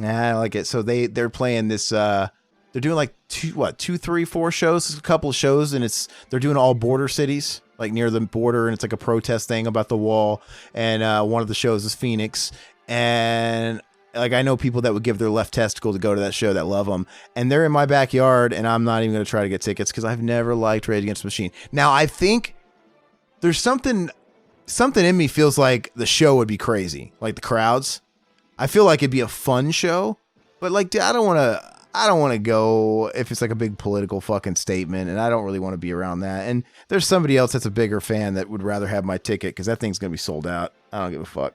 I like it. So they're playing this. They're doing like 2, 3, 4 shows. It's a couple of shows, and they're doing all border cities, like near the border, and it's like a protest thing about the wall. And one of the shows is Phoenix, and like I know people that would give their left testicle to go to that show that love them, and they're in my backyard, and I'm not even going to try to get tickets because I've never liked Rage Against the Machine. Now I think there's something in me feels like the show would be crazy, like the crowds. I feel like it'd be a fun show, but like, dude, I don't want to go if it's like a big political fucking statement, and I don't really want to be around that. And there's somebody else that's a bigger fan that would rather have my ticket because that thing's going to be sold out. I don't give a fuck.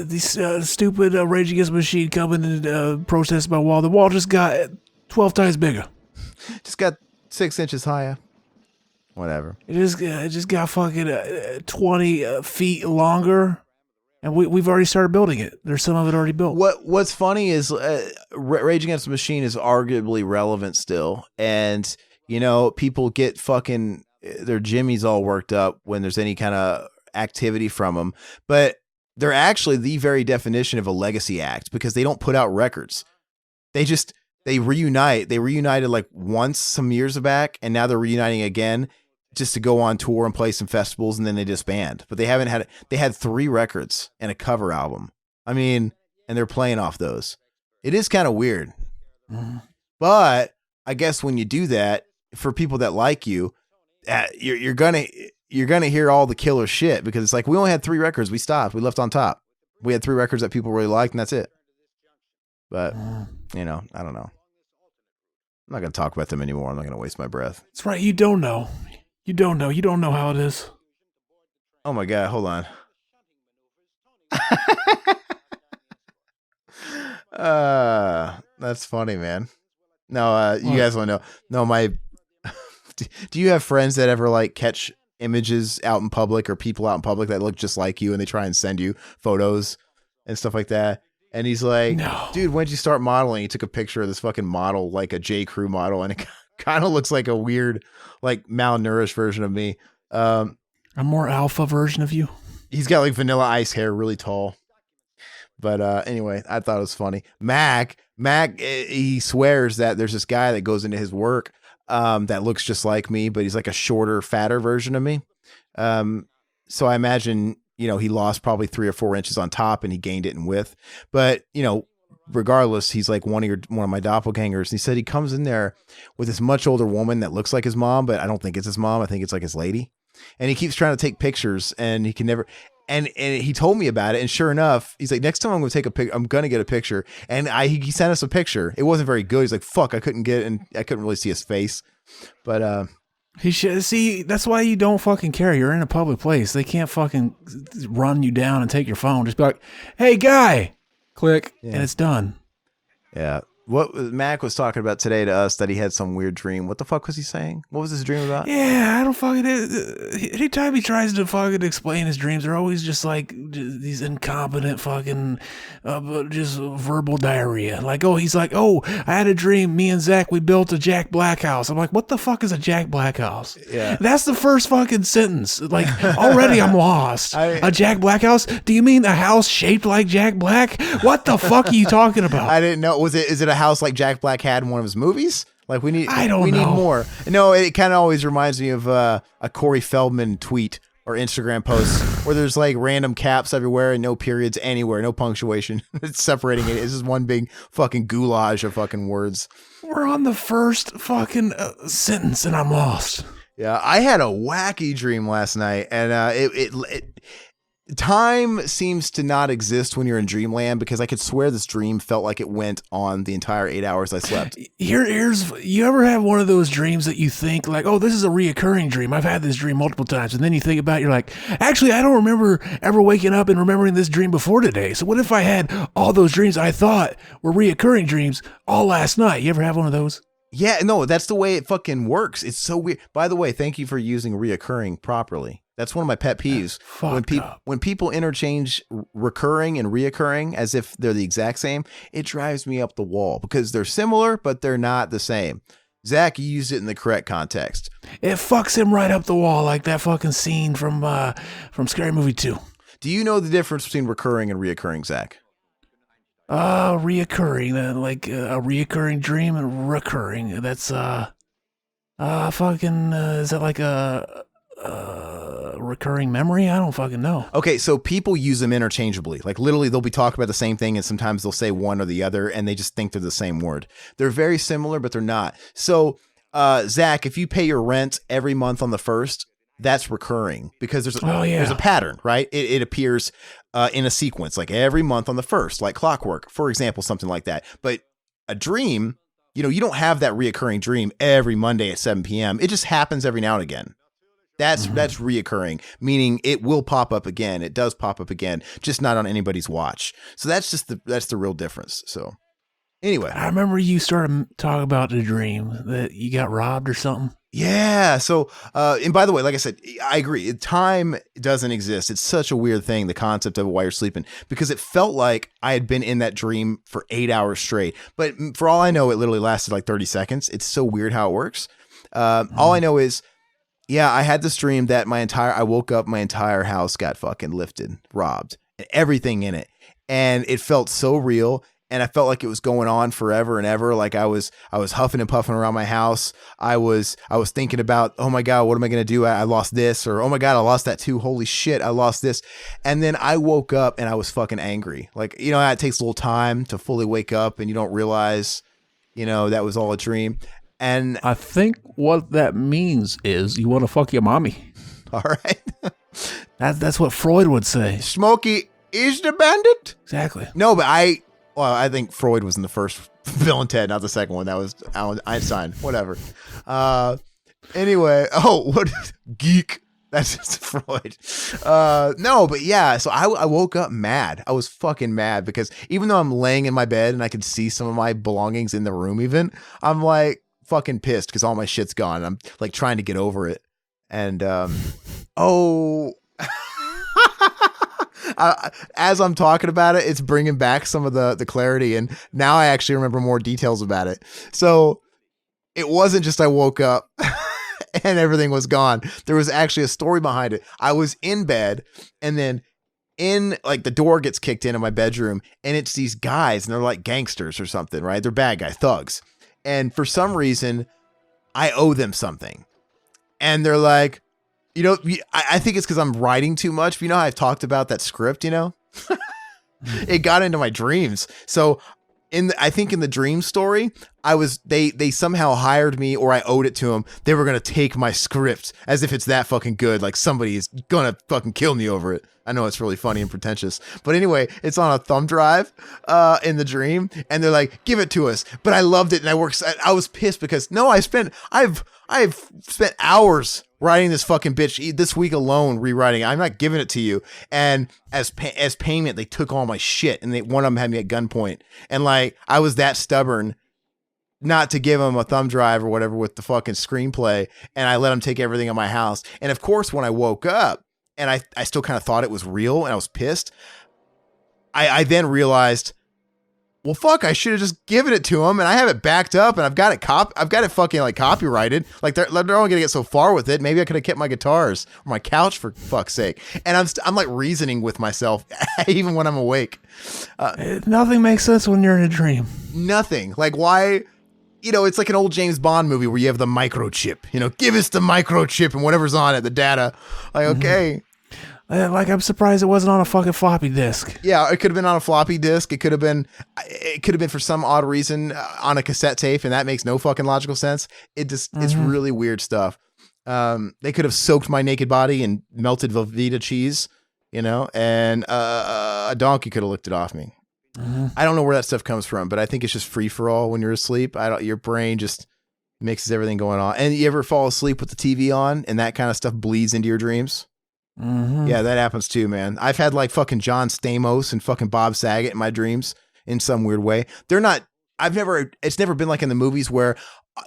These stupid Rage Against the Machine coming and protest my wall. The wall just got 12 times bigger. Just got 6 inches higher. Whatever. It just got fucking 20 feet longer, and we've already started building it. There's some of it already built. What's funny is Rage Against the Machine is arguably relevant still, and people get fucking their jimmies all worked up when there's any kind of activity from them, but they're actually the very definition of a legacy act because they don't put out records. They reunite. They reunited like once some years back, and now they're reuniting again just to go on tour and play some festivals, and then they disband. But they had 3 records and a cover album. I mean, and they're playing off those. It is kind of weird. But I guess when you do that, for people that like you, you're gonna hear all the killer shit because it's like, we only had 3 records. We stopped. We left on top. We had 3 records that people really liked, and that's it. But, I don't know. I'm not going to talk about them anymore. I'm not going to waste my breath. That's right. You don't know. You don't know. You don't know how it is. Oh my God. Hold on. That's funny, man. No, you guys want to know. No, do you have friends that ever like catch images out in public or people out in public that look just like you and they try and send you photos and stuff like that? And he's like, no. Dude, when'd you start modeling? He took a picture of this fucking model, like a J. Crew model, and it kind of looks like a weird, like malnourished version of me. A more alpha version of you. He's got like Vanilla Ice hair, really tall. But anyway, I thought it was funny. Mac, he swears that there's this guy that goes into his work that looks just like me, but he's like a shorter, fatter version of me. So I imagine, he lost probably 3 or 4 inches on top and he gained it in width. But, regardless, he's like one of my doppelgangers. And he said he comes in there with this much older woman that looks like his mom, but I don't think it's his mom. I think it's like his lady. And he keeps trying to take pictures and he can never. And he told me about it, and sure enough, he's like, next time I'm going to take a pic. I'm going to get a picture. And he sent us a picture. It wasn't very good. He's like, fuck, I couldn't get it, and I couldn't really see his face. But he should see. That's why you don't fucking care. You're in a public place. They can't fucking run you down and take your phone. Just be like, hey, guy, click, and it's done. Yeah. What Mac was talking about today to us, that he had some weird dream. What the fuck was he saying? What was his dream about? Yeah, I don't fucking... Anytime he tries to fucking explain his dreams, they're always just like these incompetent fucking just verbal diarrhea. Like, he's like, I had a dream. Me and Zach, we built a Jack Black house. I'm like, what the fuck is a Jack Black house? Yeah. That's the first fucking sentence. Like, already I'm lost. A Jack Black house? Do you mean a house shaped like Jack Black? What the fuck are you talking about? I didn't know. Is it a house like Jack Black had in one of his movies? Like we need more. No, it kind of always reminds me of a Corey Feldman tweet or Instagram post where there's like random caps everywhere and no periods anywhere, no punctuation. It's separating it. It's just one big fucking goulash of fucking words. We're on the first fucking sentence and I'm lost. Yeah, I had a wacky dream last night, and time seems to not exist when you're in dreamland, because I could swear this dream felt like it went on the entire 8 hours I slept. Here's you ever have one of those dreams that you think like, this is a reoccurring dream. I've had this dream multiple times. And then you think about it, you're like, actually, I don't remember ever waking up and remembering this dream before today. So what if I had all those dreams I thought were reoccurring dreams all last night? You ever have one of those? Yeah, no, that's the way it fucking works. It's so weird. By the way, thank you for using reoccurring properly. That's one of my pet peeves. When people interchange recurring and reoccurring as if they're the exact same, it drives me up the wall, because they're similar, but they're not the same. Zach, you used it in the correct context. It fucks him right up the wall, like that fucking scene from Scary Movie 2. Do you know the difference between recurring and reoccurring, Zach? Reoccurring, like a reoccurring dream and recurring. That's is that like a recurring memory? I don't fucking know. Okay, so people use them interchangeably. Like literally they'll be talking about the same thing, and sometimes they'll say one or the other, and they just think they're the same word. They're very similar, but they're not. So, Zach, if you pay your rent every month on the 1st, that's recurring, because there's a pattern, right? It appears in a sequence, like every month on the 1st, like clockwork, for example, something like that. But a dream, you don't have that reoccurring dream every Monday at 7 p.m. It just happens every now and again. That's reoccurring, meaning it will pop up again. It does pop up again, just not on anybody's watch. So that's the real difference. So anyway, I remember you started talking about the dream that you got robbed or something. Yeah. So, and by the way, like I said, I agree. Time doesn't exist. It's such a weird thing, the concept of it while you're sleeping, because it felt like I had been in that dream for 8 hours straight. But for all I know, it literally lasted like 30 seconds. It's so weird how it works. All I know is, I had this dream that I woke up, my entire house got fucking lifted, robbed, and everything in it. And it felt so real. And I felt like it was going on forever and ever. Like I was huffing and puffing around my house. I was thinking about, oh my God, what am I going to do? I lost this, or, oh my God, I lost that too. Holy shit, I lost this. And then I woke up and I was fucking angry. Like, it takes a little time to fully wake up, and you don't realize, that was all a dream. And I think what that means is you want to fuck your mommy. All right. That's what Freud would say. Smokey is the bandit. Exactly. No, but I think Freud was in the first Bill and Ted, not the second one. That was Einstein. Whatever. Anyway. What geek? That's just Freud. No, but yeah. So I woke up mad. I was fucking mad, because even though I'm laying in my bed and I could see some of my belongings in the room, even, I'm like fucking pissed because all my shit's gone. And I'm like trying to get over it. And as I'm talking about it, it's bringing back some of the clarity, and now I actually remember more details about it. So it wasn't just I woke up and everything was gone. There was actually a story behind it. I was in bed, and then the door gets kicked in my bedroom, and it's these guys, and they're like gangsters or something, right? They're bad guys, thugs. And for some reason, I owe them something. And they're like, I think it's because I'm writing too much. How I've talked about that script, it got into my dreams. So I think in the dream story, they somehow hired me, or I owed it to them. They were going to take my script as if it's that fucking good. Like somebody is going to fucking kill me over it. I know it's really funny and pretentious, but anyway, it's on a thumb drive in the dream, and they're like, give it to us. But I loved it. And I was pissed because I've spent hours writing this fucking bitch this week alone, rewriting it. I'm not giving it to you. And as payment, they took all my shit, and one of them had me at gunpoint. And like, I was that stubborn not to give them a thumb drive or whatever with the fucking screenplay. And I let them take everything in my house. And of course, when I woke up and I still kind of thought it was real and I was pissed, I then realized, well, fuck, I should have just given it to them, and I have it backed up, and I've got it fucking like copyrighted. Like they're only gonna get so far with it. Maybe I could have kept my guitars or my couch for fuck's sake. And I'm like reasoning with myself even when I'm awake. Nothing makes sense when you're in a dream. Nothing. Like why? You know, it's like an old James Bond movie where you have the microchip. You know, give us the microchip and whatever's on it, the data. Like okay. Like, I'm surprised it wasn't on a fucking floppy disk. Yeah, it could have been on a floppy disk. It could have been for some odd reason on a cassette tape, and that makes no fucking logical sense. It's really weird stuff. They could have soaked my naked body in melted Velveeta cheese, you know, and a donkey could have licked it off me. I don't know where that stuff comes from, but I think it's just free for all when you're asleep. Your brain just mixes everything going on. And you ever fall asleep with the TV on, and that kind of stuff bleeds into your dreams? Yeah, that happens too, man. I've had like fucking John Stamos and fucking Bob Saget in my dreams in some weird way. It's never been like in the movies where,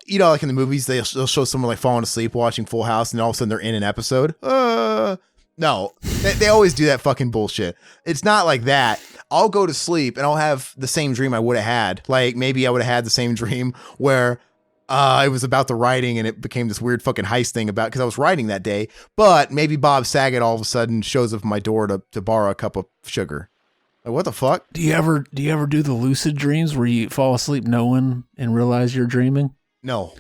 you know, like in the movies, they'll show someone like falling asleep watching Full House, and all of a sudden they're in an episode. No, they always do that fucking bullshit. It's not like that. I'll go to sleep and I'll have the same dream I would have had. Like maybe I would have had the same dream where it was about the writing, and it became this weird fucking heist thing because I was writing that day. But maybe Bob Saget all of a sudden shows up at my door to borrow a cup of sugar. Like, what the fuck? Do you ever do the lucid dreams where you fall asleep knowing and realize you're dreaming? No.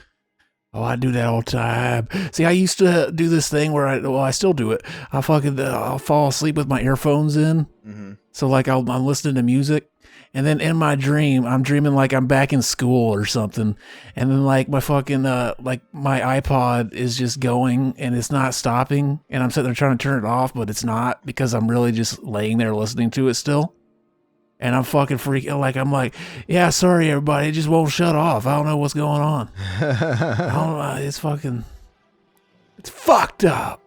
Oh, I do that all the time. See, I used to do this thing where I still do it. I'll fall asleep with my earphones in. Mm-hmm. So like I'm listening to music. And then in my dream, I'm dreaming like I'm back in school or something. And then like my fucking, like my iPod is just going and it's not stopping. And I'm sitting there trying to turn it off, but it's not because I'm really just laying there listening to it still. And I'm fucking freaking, like, I'm like, yeah, sorry everybody, it just won't shut off. I don't know what's going on. I don't know, it's fucked up.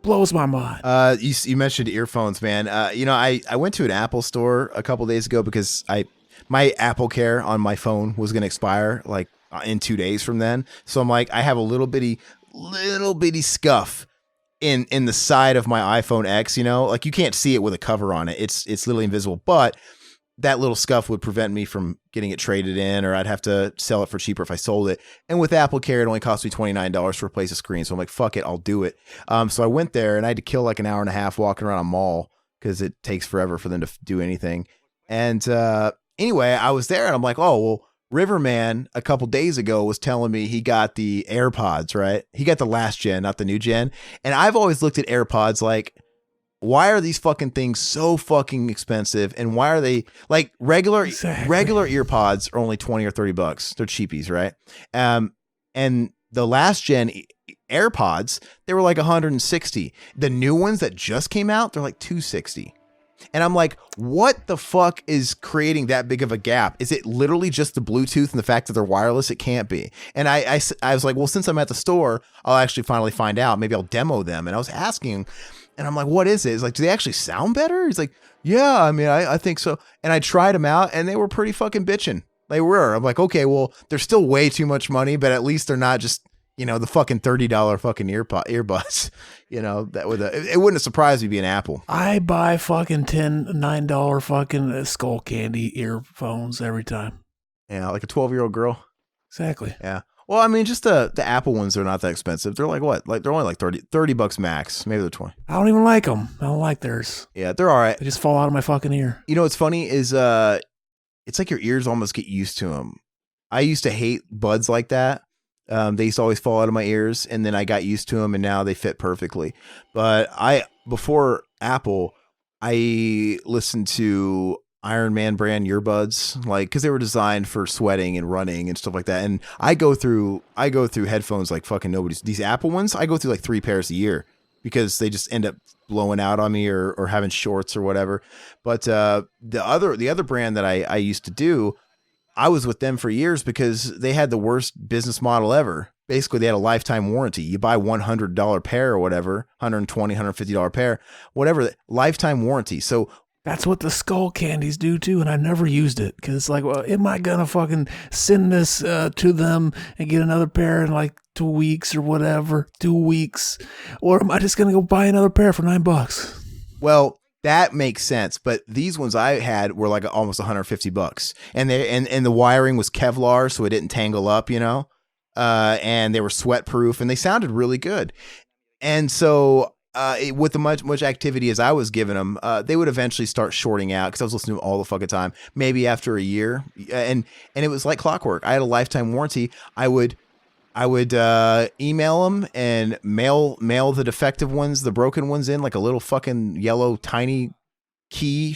Blows my mind. You mentioned earphones, man. You know, I went to an Apple store a couple days ago because my Apple Care on my phone was going to expire like in 2 days from then. So I'm like, I have a little bitty scuff in the side of my iPhone X, you know, like you can't see it with a cover on it. It's literally invisible, but that little scuff would prevent me from getting it traded in, or I'd have to sell it for cheaper if I sold it. And with Apple Care, it only cost me $29 to replace a screen. So I'm like, fuck it, I'll do it. So I went there and I had to kill like an hour and a half walking around a mall because it takes forever for them to do anything. And anyway, I was there and I'm like, oh, well, Riverman a couple days ago was telling me he got the AirPods, right? He got the last gen, not the new gen. And I've always looked at AirPods like, why are these fucking things so fucking expensive? And why are they like regular earpods are only $20 or $30? They're cheapies, right? And the last gen AirPods, they were like $160. The new ones that just came out, they're like $260. And I'm like, what the fuck is creating that big of a gap? Is it literally just the Bluetooth and the fact that they're wireless? It can't be. And I was like, well, since I'm at the store, I'll actually finally find out. Maybe I'll demo them. And I was asking, and I'm like, what is it? It's like, do they actually sound better? He's like, yeah, I mean, I think so. And I tried them out and they were pretty fucking bitching. They were. I'm like, okay, well, they're still way too much money, but at least they're not just, you know, the fucking $30 fucking earbuds, you know, that it wouldn't have surprised me being Apple. I buy fucking $9 fucking skull candy earphones every time. Yeah. Like a 12-year-old girl. Exactly. Yeah. Well, I mean, just the Apple ones are not that expensive. They're like what? Like they're only like $30 max. Maybe they're 20. I don't even like them. I don't like theirs. Yeah, they're all right. They just fall out of my fucking ear. You know what's funny is it's like your ears almost get used to them. I used to hate buds like that. They used to always fall out of my ears, and then I got used to them, and now they fit perfectly. But before Apple, I listened to Iron Man brand earbuds, like, because they were designed for sweating and running and stuff like that. And I go through headphones like fucking nobody's. These Apple ones, I go through like 3 pairs a year because they just end up blowing out on me or having shorts or whatever. But the other brand that I used to do, I was with them for years because they had the worst business model ever. Basically, they had a lifetime warranty. You buy $100 pair or whatever, $120, $150 pair, whatever, lifetime warranty. So that's what the skull candies do too, and I never used it because it's like, well, am I gonna fucking send this to them and get another pair in like 2 weeks or whatever, 2 weeks, or am I just gonna go buy another pair for $9? Well, that makes sense, but these ones I had were like almost $150, and and the wiring was Kevlar, so it didn't tangle up, and they were sweat proof, and they sounded really good. And so with the much activity as I was giving them, they would eventually start shorting out because I was listening to them all the fucking time. Maybe after a year, and it was like clockwork. I had a lifetime warranty. I would email them and mail the defective ones, the broken ones in like a little fucking yellow tiny key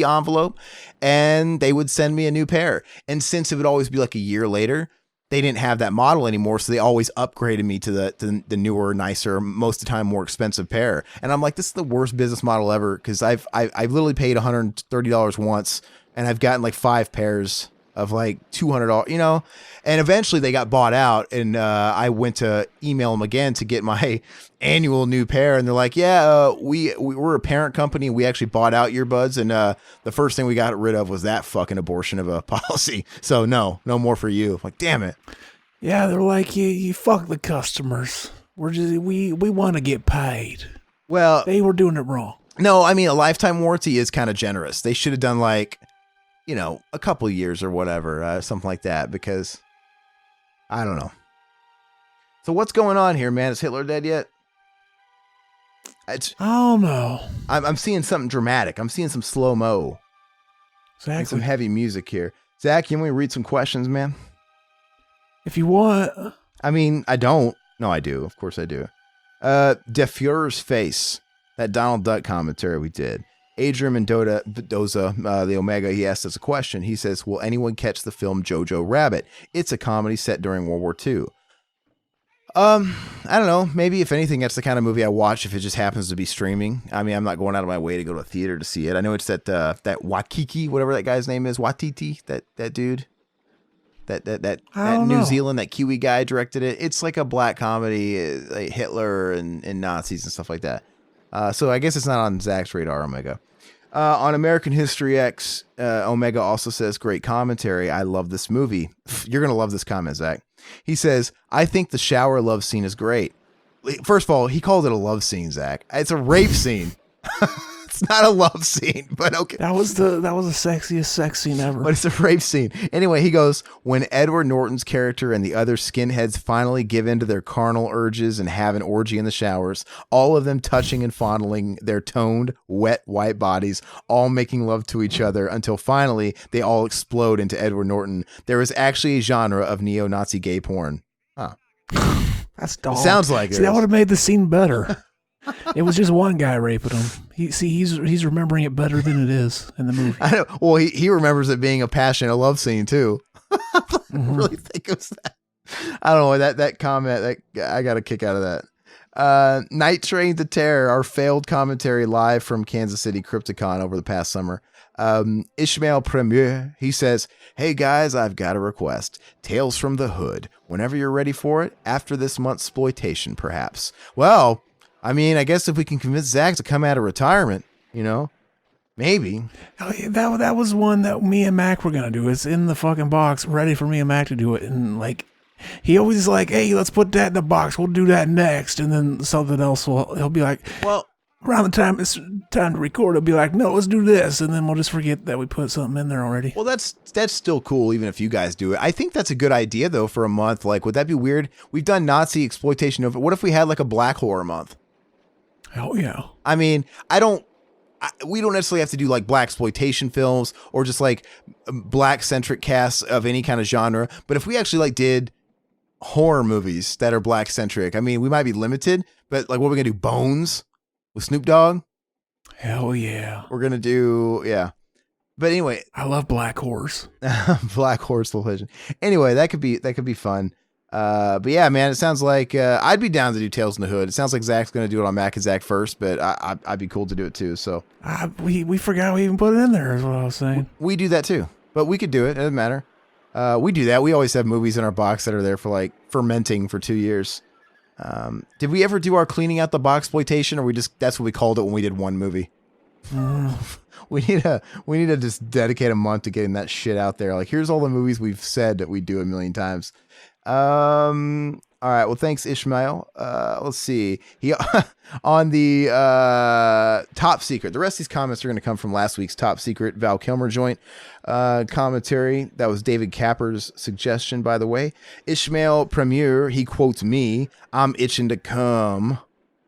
envelope, and they would send me a new pair. And since it would always be like a year later, they didn't have that model anymore, so they always upgraded me to the newer, nicer, most of the time more expensive pair. And I'm like, this is the worst business model ever because I've literally paid $130 once, and I've gotten like 5 pairs of like $200, and eventually they got bought out, and I went to email them again to get my annual new pair, and they're like, yeah, we're a parent company, we actually bought out earbuds, and the first thing we got rid of was that fucking abortion of a policy, so no more for you. I'm like, damn it. Yeah, they're like, you fuck the customers, we want to get paid. Well, they were doing it wrong. No, I mean, a lifetime warranty is kind of generous. They should have done like, a couple years or whatever, something like that, because I don't know. So what's going on here, man? Is Hitler dead yet? I don't know. I'm seeing something dramatic. I'm seeing some slow-mo. Exactly. And some heavy music here. Zach, you want me to read some questions, man? If you want. I mean, I don't. No, I do. Of course I do. Der Führer's Face. That Donald Duck commentary we did. Adrian Mendoza, the Omega, he asked us a question. He says, will anyone catch the film Jojo Rabbit? It's a comedy set during World War II. I don't know. Maybe if anything, that's the kind of movie I watch if it just happens to be streaming. I mean, I'm not going out of my way to go to a theater to see it. I know it's that Waikiki, whatever that guy's name is, Watiti, that dude. That New Zealand, that Kiwi guy directed it. It's like a black comedy, like Hitler and Nazis and stuff like that. So I guess it's not on Zach's radar, Omega. On American History X, Omega also says, great commentary. I love this movie. You're going to love this comment, Zach. He says, I think the shower love scene is great. First of all, he called it a love scene, Zach. It's a rape scene. It's not a love scene, but okay. That was the sexiest sex scene ever. But it's a rape scene. Anyway, he goes, when Edward Norton's character and the other skinheads finally give in to their carnal urges and have an orgy in the showers, all of them touching and fondling their toned, wet, white bodies, all making love to each other until finally they all explode into Edward Norton. There is actually a genre of neo-Nazi gay porn. Huh. That's dog. Sounds like it. See, that would have made the scene better. It was just one guy raping him. He's remembering it better than it is in the movie. I know. Well, he remembers it being a passionate love scene too. I really think it was that. I don't know, that comment, that I got a kick out of that. Night Train to Terror, our failed commentary live from Kansas City Crypticon over the past summer. Ishmael Premier, he says, hey guys, I've got a request. Tales from the Hood. Whenever you're ready for it, after this month's exploitation, perhaps. Well, I mean, I guess if we can convince Zach to come out of retirement, maybe. Oh, yeah, that was one that me and Mac were going to do. It's in the fucking box, ready for me and Mac to do it. And like, he always is like, hey, let's put that in the box. We'll do that next. And then something else he'll be like, well, around the time it's time to record, he'll be like, no, let's do this. And then we'll just forget that we put something in there already. Well, that's still cool, even if you guys do it. I think that's a good idea, though, for a month. Like, would that be weird? We've done Nazi exploitation of it. What if we had like a black horror month? Hell yeah. I mean, we don't necessarily have to do like black exploitation films or just like black centric casts of any kind of genre. But if we actually like did horror movies that are black centric, I mean, we might be limited, but like, what are we going to do? Bones with Snoop Dogg? Hell yeah. We're going to do, yeah. But anyway, I love Black Horse. Black Horse Collision. Anyway, that could be fun. But yeah, man, it sounds like I'd be down to do Tales in the Hood. It sounds like Zach's going to do it on Mac and Zach first, but I'd be cool to do it too. So we forgot we even put it in there, is what I was saying. We do that too, but we could do it. It doesn't matter. We do that. We always have movies in our box that are there for like fermenting for 2 years. Did we ever do our cleaning out the box exploitation, or that's what we called it when we did one movie? We need to just dedicate a month to getting that shit out there. Like, here's all the movies we've said that we do a million times. All right. Well, thanks, Ishmael. Let's see. He on the Top Secret. The rest of these comments are going to come from last week's Top Secret Val Kilmer joint commentary. That was David Capper's suggestion, by the way. Ishmael Premier, he quotes me. I'm itching to come.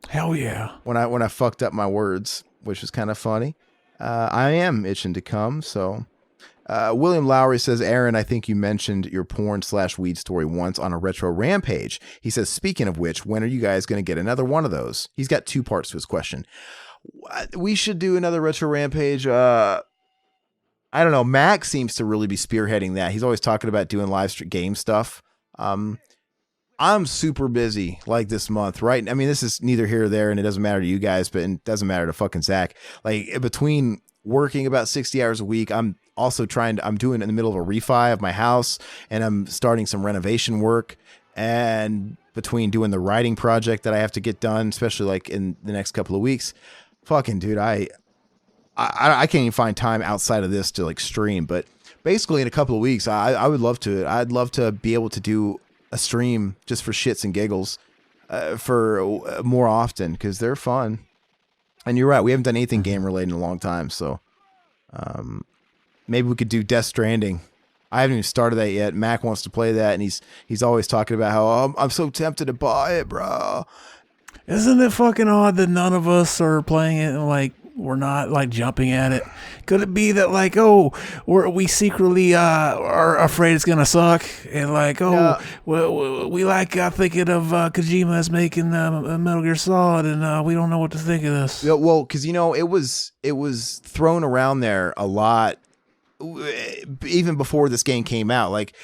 Hell yeah. When I fucked up my words, which was kind of funny. I am itching to come. So William Lowry says, Aaron, I think you mentioned your porn/weed story once on a retro rampage. He says, speaking of which, when are you guys going to get another one of those? He's got two parts to his question. We should do another retro rampage. I don't know. Mac seems to really be spearheading that. He's always talking about doing live stream game stuff. I'm super busy like this month, right? I mean, this is neither here or there, and it doesn't matter to you guys, but it doesn't matter to fucking Zach. Like, between working about 60 hours a week, I'm also I'm doing it in the middle of a refi of my house, and I'm starting some renovation work. And between doing the writing project that I have to get done, especially like in the next couple of weeks, fucking dude, I can't even find time outside of this to like stream. But basically in a couple of weeks, I would love to. I'd love to be able to do a stream just for shits and giggles for more often, because they're fun. And you're right, we haven't done anything game related in a long time, so maybe we could do Death Stranding. I haven't even started that yet. Mac wants to play that, and he's always talking about how I'm so tempted to buy it, bro. Isn't it fucking odd that none of us are playing it and like we're not like jumping at it? Could it be that like, we secretly are afraid it's gonna suck, and like, we like thinking of Kojima as making Metal Gear Solid, and we don't know what to think of this. Yeah, well, because it was thrown around there a lot, even before this game came out. Like,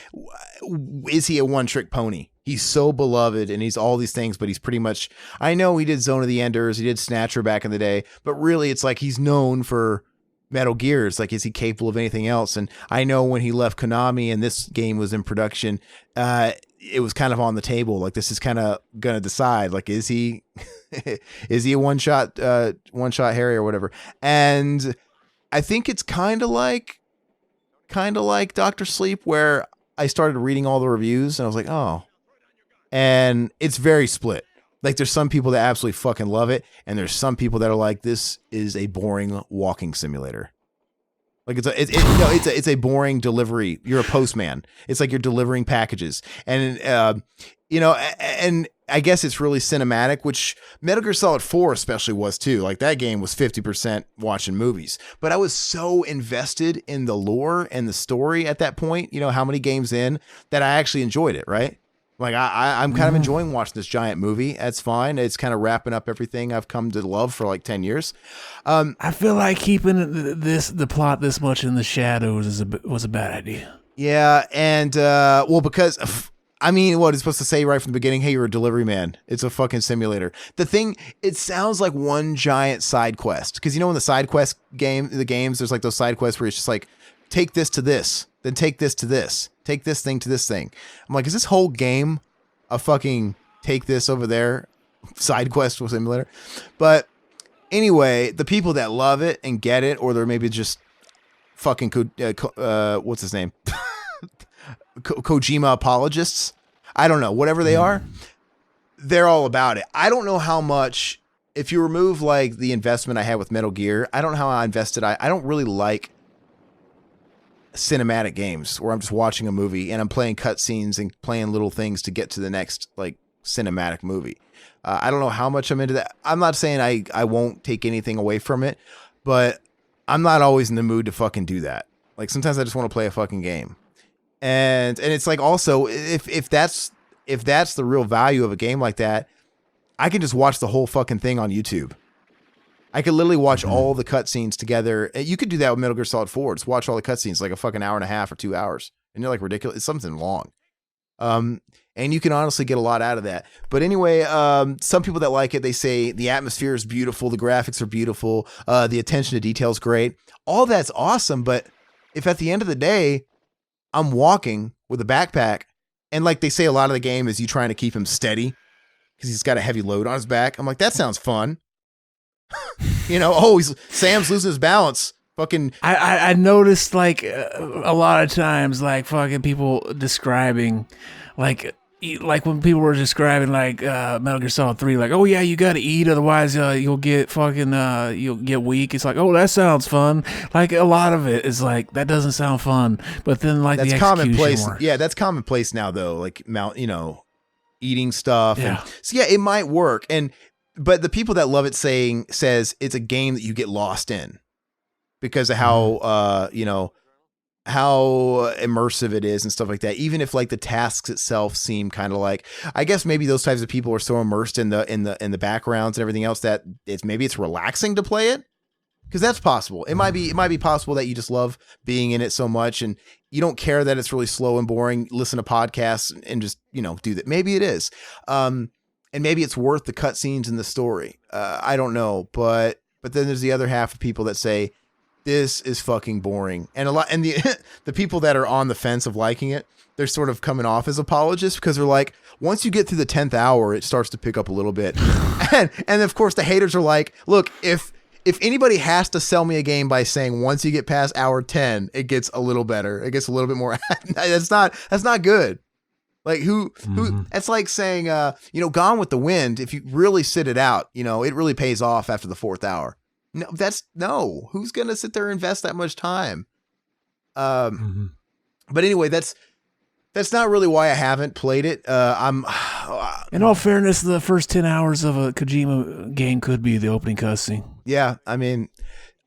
is he a one-trick pony? He's so beloved and he's all these things, but he's pretty much, I know he did Zone of the Enders, he did Snatcher back in the day, but really it's like he's known for Metal Gears. Like, is he capable of anything else? And I know when he left Konami and this game was in production, it was kind of on the table. Like, this is kind of going to decide, like, is he a one-shot Harry or whatever? And I think it's kind of like Dr. Sleep, where I started reading all the reviews and I was like, oh. And it's very split. Like, there's some people that absolutely fucking love it, and there's some people that are like, this is a boring walking simulator. Like, it's a boring delivery. You're a postman. It's like you're delivering packages. And and I guess it's really cinematic, which Metal Gear Solid 4 especially was too. Like, that game was 50% watching movies. But I was so invested in the lore and the story at that point, how many games in, that I actually enjoyed it, right? Like, I'm kind of enjoying watching this giant movie. That's fine. It's kind of wrapping up everything I've come to love for like 10 years. I feel like keeping the plot this much in the shadows was a bad idea. Yeah, and because what it's supposed to say right from the beginning? Hey, you're a delivery man. It's a fucking simulator. It sounds like one giant side quest. Because in the side quest the games, there's like those side quests where it's just like, take this to this, then take this to this, take this thing to this thing. I'm like, is this whole game a fucking take this over there side quest simulator? But anyway, the people that love it and get it, or they're maybe just fucking what's his name? Kojima apologists. I don't know, whatever they are, they're all about it. I don't know how much, if you remove like the investment I had with Metal Gear, I don't know how I invested. I don't really like cinematic games where I'm just watching a movie and I'm playing cutscenes and playing little things to get to the next like cinematic movie. I don't know how much I'm into that. I'm not saying I won't take anything away from it, but I'm not always in the mood to fucking do that. Like, sometimes I just want to play a fucking game. And it's like, also, if that's the real value of a game like that, I can just watch the whole fucking thing on YouTube. I could literally watch all the cutscenes together. You could do that with Metal Gear Solid 4. Just watch all the cutscenes like a fucking hour and a half or 2 hours. And you're like, ridiculous. It's something long. And you can honestly get a lot out of that. But anyway, some people that like it, they say the atmosphere is beautiful. The graphics are beautiful. The attention to detail is great. All that's awesome. But if at the end of the day, I'm walking with a backpack and like they say, a lot of the game is you trying to keep him steady because he's got a heavy load on his back. I'm like, that sounds fun. Sam's losing his balance. Fucking, I noticed like a lot of times, like fucking people describing, like when people were describing like Metal Gear Solid 3, like, oh yeah, you got to eat, otherwise you'll get fucking you'll get weak. It's like, oh, that sounds fun. Like a lot of it is like that doesn't sound fun, but then like that's the commonplace. works. Yeah, that's commonplace now though. Like eating stuff. Yeah. So yeah, it might work. But the people that love it says it's a game that you get lost in because of how how immersive it is and stuff like that. Even if like the tasks itself seem kind of like, I guess maybe those types of people are so immersed in the backgrounds and everything else that it's relaxing to play it. Because that's possible. It might be possible that you just love being in it so much and you don't care that it's really slow and boring. Listen to podcasts and just do that. Maybe it is. And maybe it's worth the cutscenes in the story. I don't know, but then there's the other half of people that say this is fucking boring, and the people that are on the fence of liking it, they're sort of coming off as apologists because they're like, once you get through the 10th hour, it starts to pick up a little bit, and of course the haters are like, look, if anybody has to sell me a game by saying once you get past hour 10, it gets a little better, it gets a little bit more, that's not good. Like who that's like saying, Gone with the Wind, if you really sit it out, it really pays off after the 4th hour. No, who's going to sit there and invest that much time? But anyway, that's not really why I haven't played it. In all fairness, the first 10 hours of a Kojima game could be the opening cutscene. Yeah. I mean,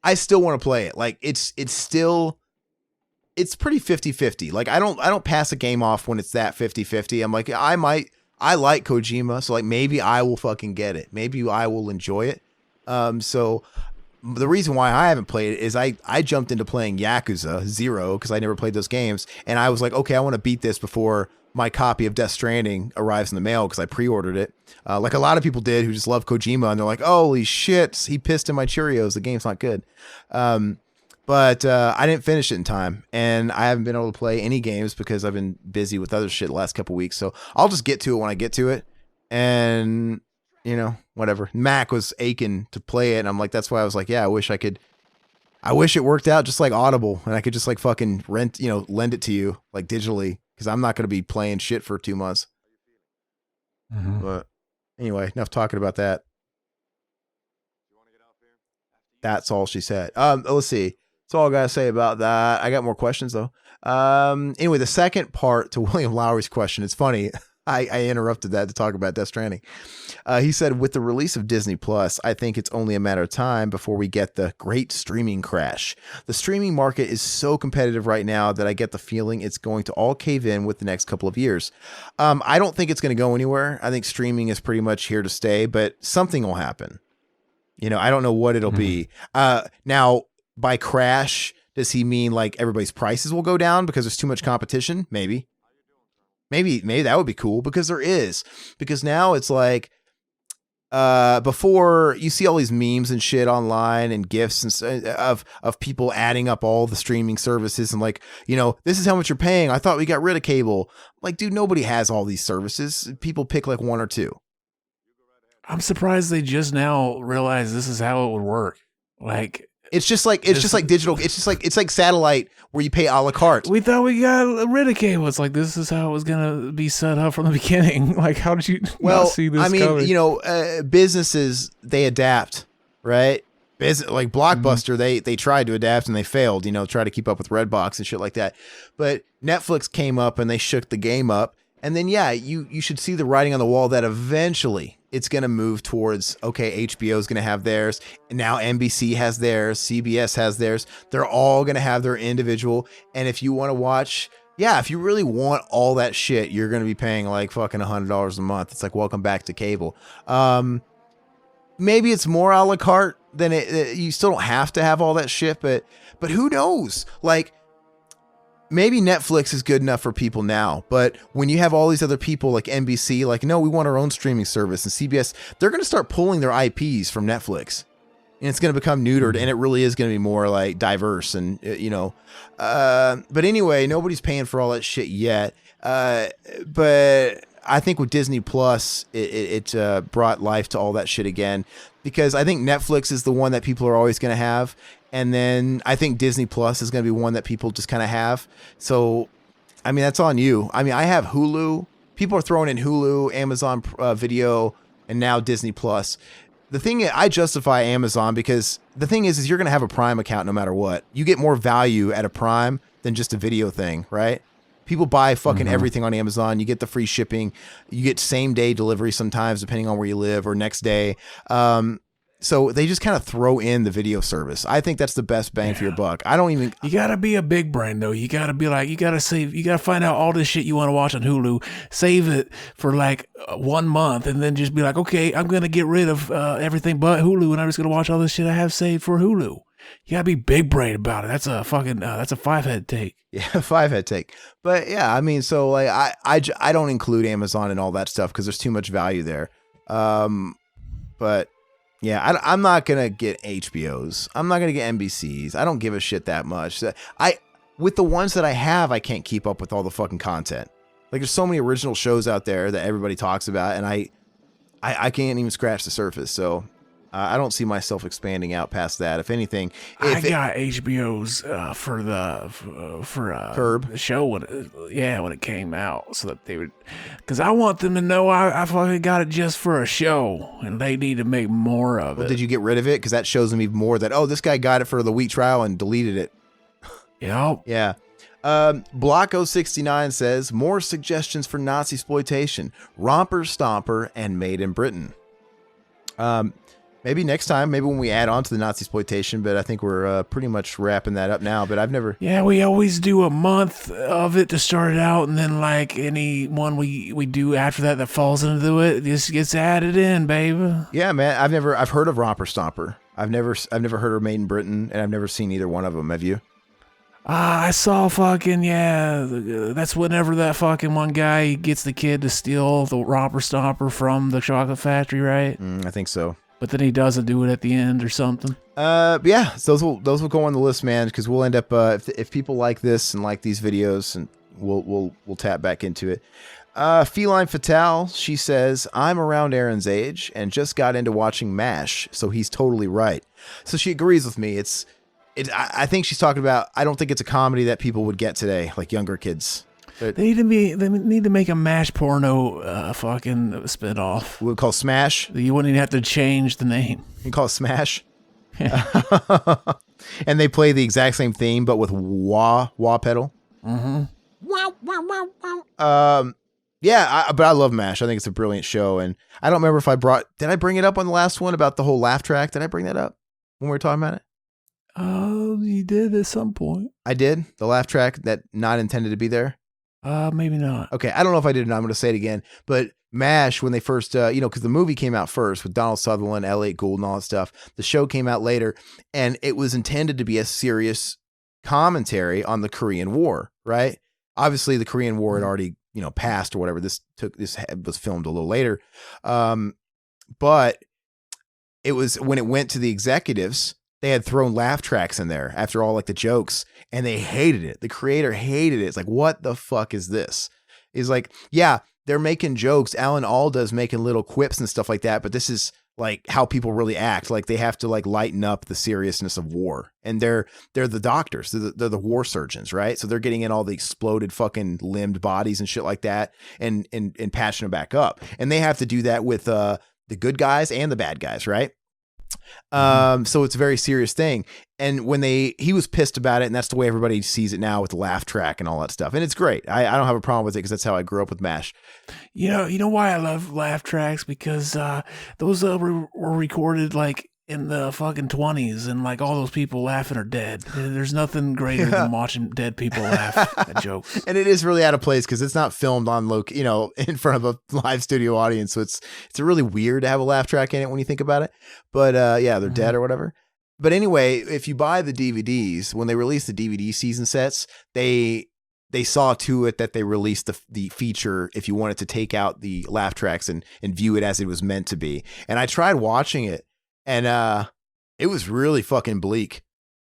I still want to play it. Like it's pretty 50-50. Like I don't pass a game off when it's that 50-50. I'm like, I like Kojima. So like, maybe I will fucking get it. Maybe I will enjoy it. So the reason why I haven't played it is I jumped into playing Yakuza 0 because I never played those games. And I was like, okay, I want to beat this before my copy of Death Stranding arrives in the mail because I pre-ordered it. Like a lot of people did who just love Kojima and they're like, holy shit, he pissed in my Cheerios. The game's not good. But I didn't finish it in time, and I haven't been able to play any games because I've been busy with other shit the last couple weeks. So I'll just get to it when I get to it, and whatever. Mac was aching to play it, and I'm like, that's why I was like, yeah, I wish it worked out just like Audible, and I could just like fucking lend it to you like digitally because I'm not going to be playing shit for 2 months. But anyway, enough talking about that. That's all she said. Let's see. That's all I got to say about that. I got more questions though. Anyway, the second part to William Lowry's question, it's funny. I interrupted that to talk about Death Stranding. He said, with the release of Disney Plus, I think it's only a matter of time before we get the great streaming crash. The streaming market is so competitive right now that I get the feeling it's going to all cave in with the next couple of years. I don't think it's going to go anywhere. I think streaming is pretty much here to stay, but something will happen. I don't know what it'll be. Now, by crash, does he mean like everybody's prices will go down because there's too much competition? Maybe that would be cool because there is. Because now it's like, before you see all these memes and shit online and GIFs and of people adding up all the streaming services and like, this is how much you're paying. I thought we got rid of cable. Like, dude, nobody has all these services. People pick like one or two. I'm surprised they just now realize this is how it would work. Like it's just like digital. It's like satellite where you pay a la carte. We thought we got rid of cable. It's like this is how it was gonna be set up from the beginning. Like how did you not see this? I mean, coming? Businesses they adapt, right? Like Blockbuster, they tried to adapt and they failed. Try to keep up with Redbox and shit like that. But Netflix came up and they shook the game up. And then you should see the writing on the wall that eventually it's going to move towards, okay, HBO is going to have theirs. And now NBC has theirs. CBS has theirs. They're all going to have their individual. And if you want to watch, if you really want all that shit, you're going to be paying like fucking $100 a month. It's like, welcome back to cable. Maybe it's more a la carte then you still don't have to have all that shit. But who knows? Like, maybe Netflix is good enough for people now, but when you have all these other people like NBC, like, no, we want our own streaming service, and CBS, they're going to start pulling their IPs from Netflix, and it's going to become neutered, and it really is going to be more like diverse, and but anyway, nobody's paying for all that shit yet. But I think with Disney Plus, it brought life to all that shit again, because I think Netflix is the one that people are always going to have. And then I think Disney Plus is going to be one that people just kind of have. So, I mean, that's on you. I mean, I have Hulu. People are throwing in Hulu, Amazon Video, and now Disney Plus. The thing is, I justify Amazon because the thing is you're going to have a Prime account no matter what. You get more value at a Prime than just a video thing, right? People buy fucking everything on Amazon. You get the free shipping. You get same day delivery sometimes, depending on where you live, or next day. So they just kind of throw in the video service. I think that's the best bang for your buck. You gotta be a big brain though. You gotta be like, you gotta find out all this shit you want to watch on Hulu, save it for like 1 month, and then just be like, okay, I'm gonna get rid of everything but Hulu, and I'm just gonna watch all this shit I have saved for Hulu. You gotta be big brain about it. That's a fucking that's a 5-head take. Yeah, 5-head take. But yeah, I mean, so like I don't include Amazon and all that stuff because there's too much value there. But yeah, I'm not going to get HBOs. I'm not going to get NBCs. I don't give a shit that much. With the ones that I have, I can't keep up with all the fucking content. Like, there's so many original shows out there that everybody talks about, and I can't even scratch the surface. So I don't see myself expanding out past that. If anything, I got HBO's for Curb the show when it came out, so that they would, because I want them to know I fucking got it just for a show, and they need to make more of it. Did you get rid of it? Because that shows them even more that, oh, this guy got it for the week trial and deleted it. Yep. Yeah. Block069 says more suggestions for Nazi exploitation: Romper Stomper and Made in Britain. Maybe next time, maybe when we add on to the Nazi exploitation, but I think we're pretty much wrapping that up now. But I've never. Yeah, we always do a month of it to start it out, and then like any one we do after that falls into it, just gets added in, baby. Yeah, man. I've heard of Romper Stomper. I've never heard of Made in Britain, and I've never seen either one of them. Have you? I saw fucking, that's whenever that fucking one guy gets the kid to steal the Romper Stomper from the chocolate factory, right? I think so. But then he doesn't do it at the end or something. Yeah, so those will go on the list, man, because we'll end up if people like this and like these videos, and we'll tap back into it. Feline Fatale, she says, I'm around Aaron's age and just got into watching MASH, so he's totally right. So she agrees with me. I think she's talking about, I don't think it's a comedy that people would get today, like younger kids. They need to make a MASH porno fucking spinoff. We'll call Smash. You wouldn't even have to change the name. You can call it Smash. And they play the exact same theme, but with wah pedal. Mm-hmm. Yeah, but I love MASH. I think it's a brilliant show, and I don't remember if did I bring it up on the last one about the whole laugh track? Did I bring that up when we were talking about it? Oh, you did at some point. I did. The laugh track that not intended to be there. Maybe not. Okay, I don't know if I did or not. I'm going to say it again. But MASH, when they first, because the movie came out first with Donald Sutherland, Elliot Gould, and all that stuff. The show came out later, and it was intended to be a serious commentary on the Korean War, right? Obviously, the Korean War had already, passed or whatever. This was filmed a little later. But it was when it went to the executives, they had thrown laugh tracks in there after all, like the jokes, and they hated it. The creator hated it. It's like, what the fuck is this? It's like, yeah, they're making jokes. Alan Alda's making little quips and stuff like that, but this is like how people really act. Like they have to like lighten up the seriousness of war, and they're the doctors. They're the war surgeons, right? So they're getting in all the exploded fucking limbed bodies and shit like that, and patching them back up. And they have to do that with the good guys and the bad guys, right? So it's a very serious thing. And when he was pissed about it, and that's the way everybody sees it now with the laugh track and all that stuff. And it's great. I don't have a problem with it because that's how I grew up with MASH. You know why I love laugh tracks? Because those were recorded like in the fucking 20s and like all those people laughing are dead. There's nothing greater than watching dead people laugh at jokes. And it is really out of place because it's not filmed on in front of a live studio audience. So it's really weird to have a laugh track in it when you think about it. But yeah, they're dead or whatever. But anyway, if you buy the DVDs, when they release the DVD season sets, they saw to it that they released the feature if you wanted to take out the laugh tracks and view it as it was meant to be. And I tried watching it, and it was really fucking bleak.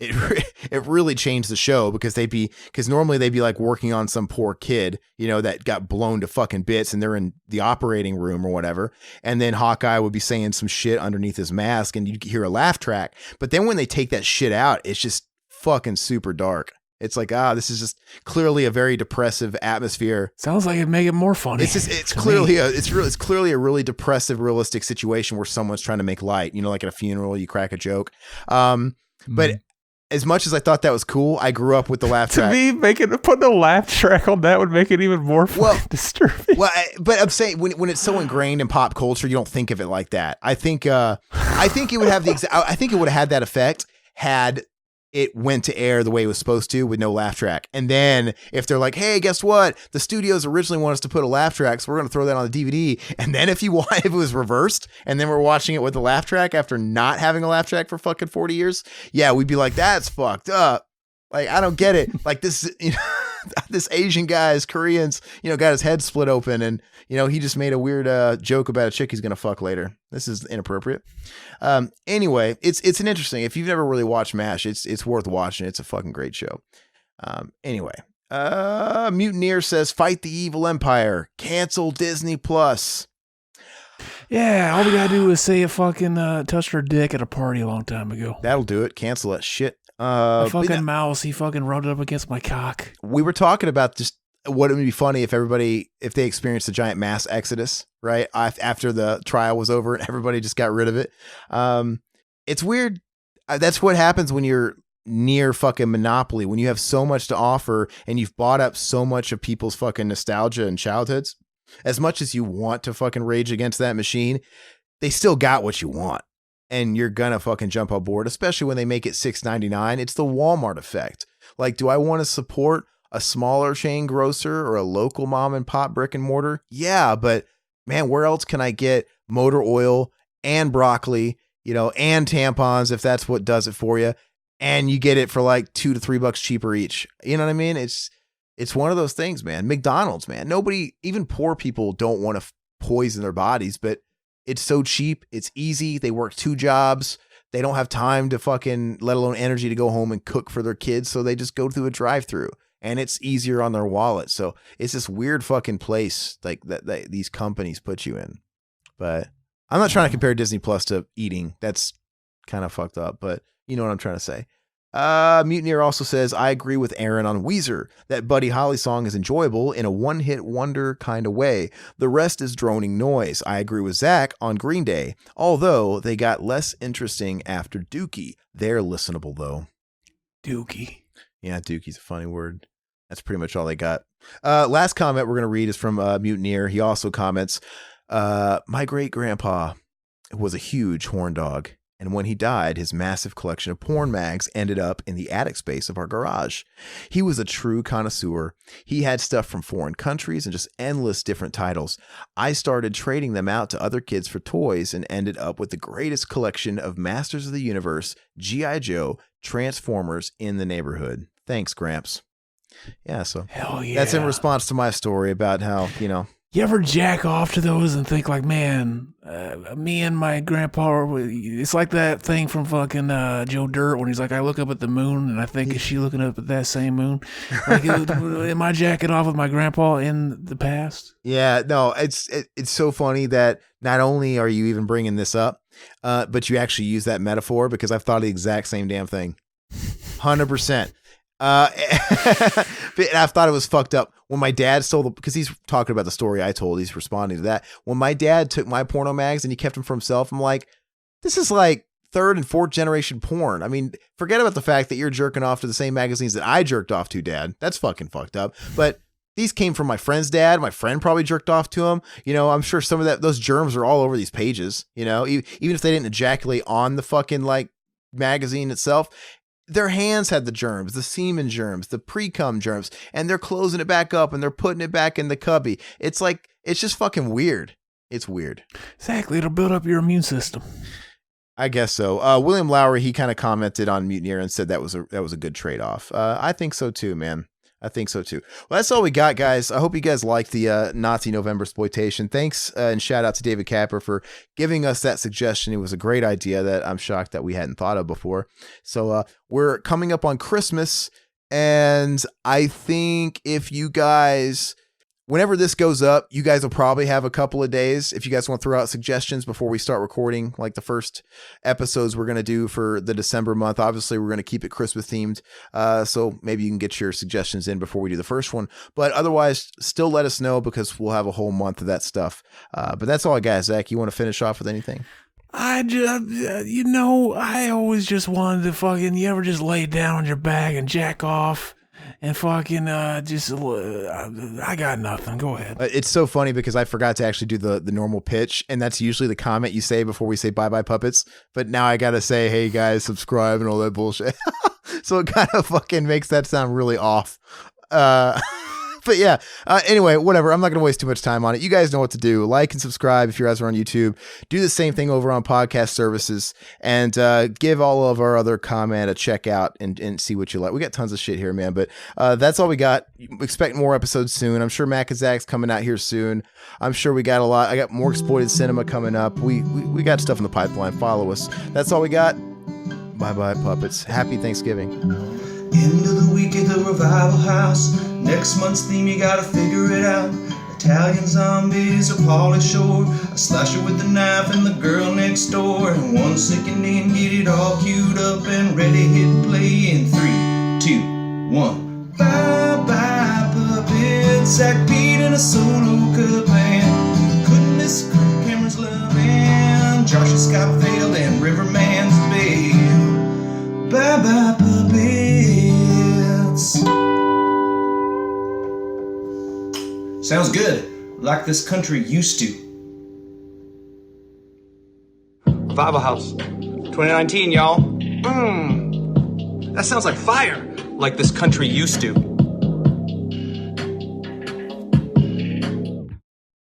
It really changed the show because normally they'd be like working on some poor kid, that got blown to fucking bits and they're in the operating room or whatever. And then Hawkeye would be saying some shit underneath his mask and you'd hear a laugh track. But then when they take that shit out, it's just fucking super dark. It's like, this is just clearly a very depressive atmosphere. Sounds like it'd make it more funny. It's clearly a really depressive, realistic situation where someone's trying to make light, like at a funeral, you crack a joke. But as much as I thought that was cool, I grew up with the laugh track. To me, putting a laugh track on that would make it even more disturbing. Well, but I'm saying when it's so ingrained in pop culture, you don't think of it like that. I think it would have I think it would have had that effect had it went to air the way it was supposed to with no laugh track. And then if they're like, hey, guess what? The studios originally wanted us to put a laugh track, so we're going to throw that on the DVD. And then if it was reversed and then we're watching it with a laugh track after not having a laugh track for fucking 40 years, yeah, we'd be like, that's fucked up. Like, I don't get it. Like this, this Asian guy is Koreans, got his head split open and, he just made a weird joke about a chick he's going to fuck later. This is inappropriate. Anyway, it's an interesting, if you've never really watched MASH, it's worth watching. It's a fucking great show. Anyway, Mutineer says, fight the evil empire, cancel Disney Plus. Yeah, all we gotta do is say a fucking touched her dick at a party a long time ago. That'll do it. Cancel that shit. Mouse, he fucking rubbed it up against my cock. We were talking about just what it would be funny if they experienced a giant mass exodus, right? After the trial was over and everybody just got rid of it. It's weird. That's what happens when you're near fucking monopoly, when you have so much to offer and you've bought up so much of people's fucking nostalgia and childhoods. As much as you want to fucking rage against that machine, they still got what you want. And you're gonna fucking jump on board, especially when they make it $6.99. It's the Walmart effect. Like, do I want to support a smaller chain grocer or a local mom and pop brick and mortar? Yeah, but man, where else can I get motor oil and broccoli, and tampons if that's what does it for you? And you get it for like $2 to $3 cheaper each. You know what I mean? It's one of those things, man. McDonald's, man. Nobody, even poor people don't want to poison their bodies, but it's so cheap. It's easy. They work 2 jobs. They don't have time to fucking, let alone energy to go home and cook for their kids. So they just go through a drive-through and it's easier on their wallet. So it's this weird fucking place like that these companies put you in. But I'm not trying to compare Disney Plus to eating. That's kind of fucked up, but you know what I'm trying to say. Mutineer also says, I agree with Aaron on Weezer. That Buddy Holly song is enjoyable in a one-hit wonder kind of way. The rest is droning noise. I agree with Zach on Green Day, although they got less interesting after Dookie. They're listenable, though. Dookie. Yeah, Dookie's a funny word. That's pretty much all they got. Last comment we're going to read is from Mutineer. He also comments, my great-grandpa was a huge horn dog. And when he died, his massive collection of porn mags ended up in the attic space of our garage. He was a true connoisseur. He had stuff from foreign countries and just endless different titles. I started trading them out to other kids for toys and ended up with the greatest collection of Masters of the Universe, G.I. Joe, Transformers in the neighborhood. Thanks, Gramps. Yeah, so hell yeah. That's in response to my story about how, You ever jack off to those and think like, man, me and my grandpa, it's like that thing from fucking Joe Dirt when he's like, I look up at the moon and I think, is she looking up at that same moon? Like, am I jacking off with my grandpa in the past? Yeah, no, it's so funny that not only are you even bringing this up, but you actually use that metaphor because I've thought of the exact same damn thing. 100%. And I've thought it was fucked up when my dad stole because he's talking about the story I told. He's responding to that. When my dad took my porno mags and he kept them for himself, I'm like, this is like 3rd and 4th generation porn. I mean, forget about the fact that you're jerking off to the same magazines that I jerked off to, Dad. That's fucking fucked up. But these came from my friend's dad. My friend probably jerked off to them. You know, I'm sure some of those germs are all over these pages, you know, even if they didn't ejaculate on the fucking like magazine itself. Their hands had the germs, the semen germs, the pre-cum germs, and they're closing it back up and they're putting it back in the cubby. It's like, it's just fucking weird. It's weird. Exactly. It'll build up your immune system. I guess so. William Lowry, he kind of commented on Mutineer and said that was a good trade-off. I think so too, man. I think so too. Well, that's all we got, guys. I hope you guys liked the Nazi November exploitation. Thanks and shout out to David Capper for giving us that suggestion. It was a great idea that I'm shocked that we hadn't thought of before. So we're coming up on Christmas, and I think if you guys, whenever this goes up, you guys will probably have a couple of days. If you guys want to throw out suggestions before we start recording, like the first episodes we're going to do for the December month, obviously we're going to keep it Christmas themed. So maybe you can get your suggestions in before we do the first one, but otherwise still let us know because we'll have a whole month of that stuff. But that's all I got. Zach, you want to finish off with anything? I just, I always just wanted to fucking, you ever just lay down on your back and jack off? And fucking I got nothing. Go ahead. It's so funny because I forgot to actually do the normal pitch, and that's usually the comment you say before we say bye-bye puppets. But now I got to say, hey guys, subscribe and all that bullshit. So it kind of fucking makes that sound really off. But yeah, anyway, whatever. I'm not going to waste too much time on it. You guys know what to do. Like and subscribe if you guys are on YouTube. Do the same thing over on podcast services, and give all of our other comment a check out and see what you like. We got tons of shit here, man, but that's all we got. Expect more episodes soon. I'm sure Mac and Zach's coming out here soon. I'm sure we got a lot. I got more exploited cinema coming up. We got stuff in the pipeline. Follow us. That's all we got. Bye-bye, puppets. Happy Thanksgiving. End of the week at the Revival House. Next month's theme, you gotta figure it out. Italian zombies or Pauly Shore. A slasher with a knife and the girl next door. And 1 second in, get it all queued up and ready, hit play in 3, 2, 1. Bye-bye puppets, Zach Pete and a solo cut band. Couldn't miss Cameron's loving, Josh Scott failed and Riverman's babe. Bye-bye puppets. Sounds good, like this country used to. Revival House, 2019, y'all. That sounds like fire, like this country used to.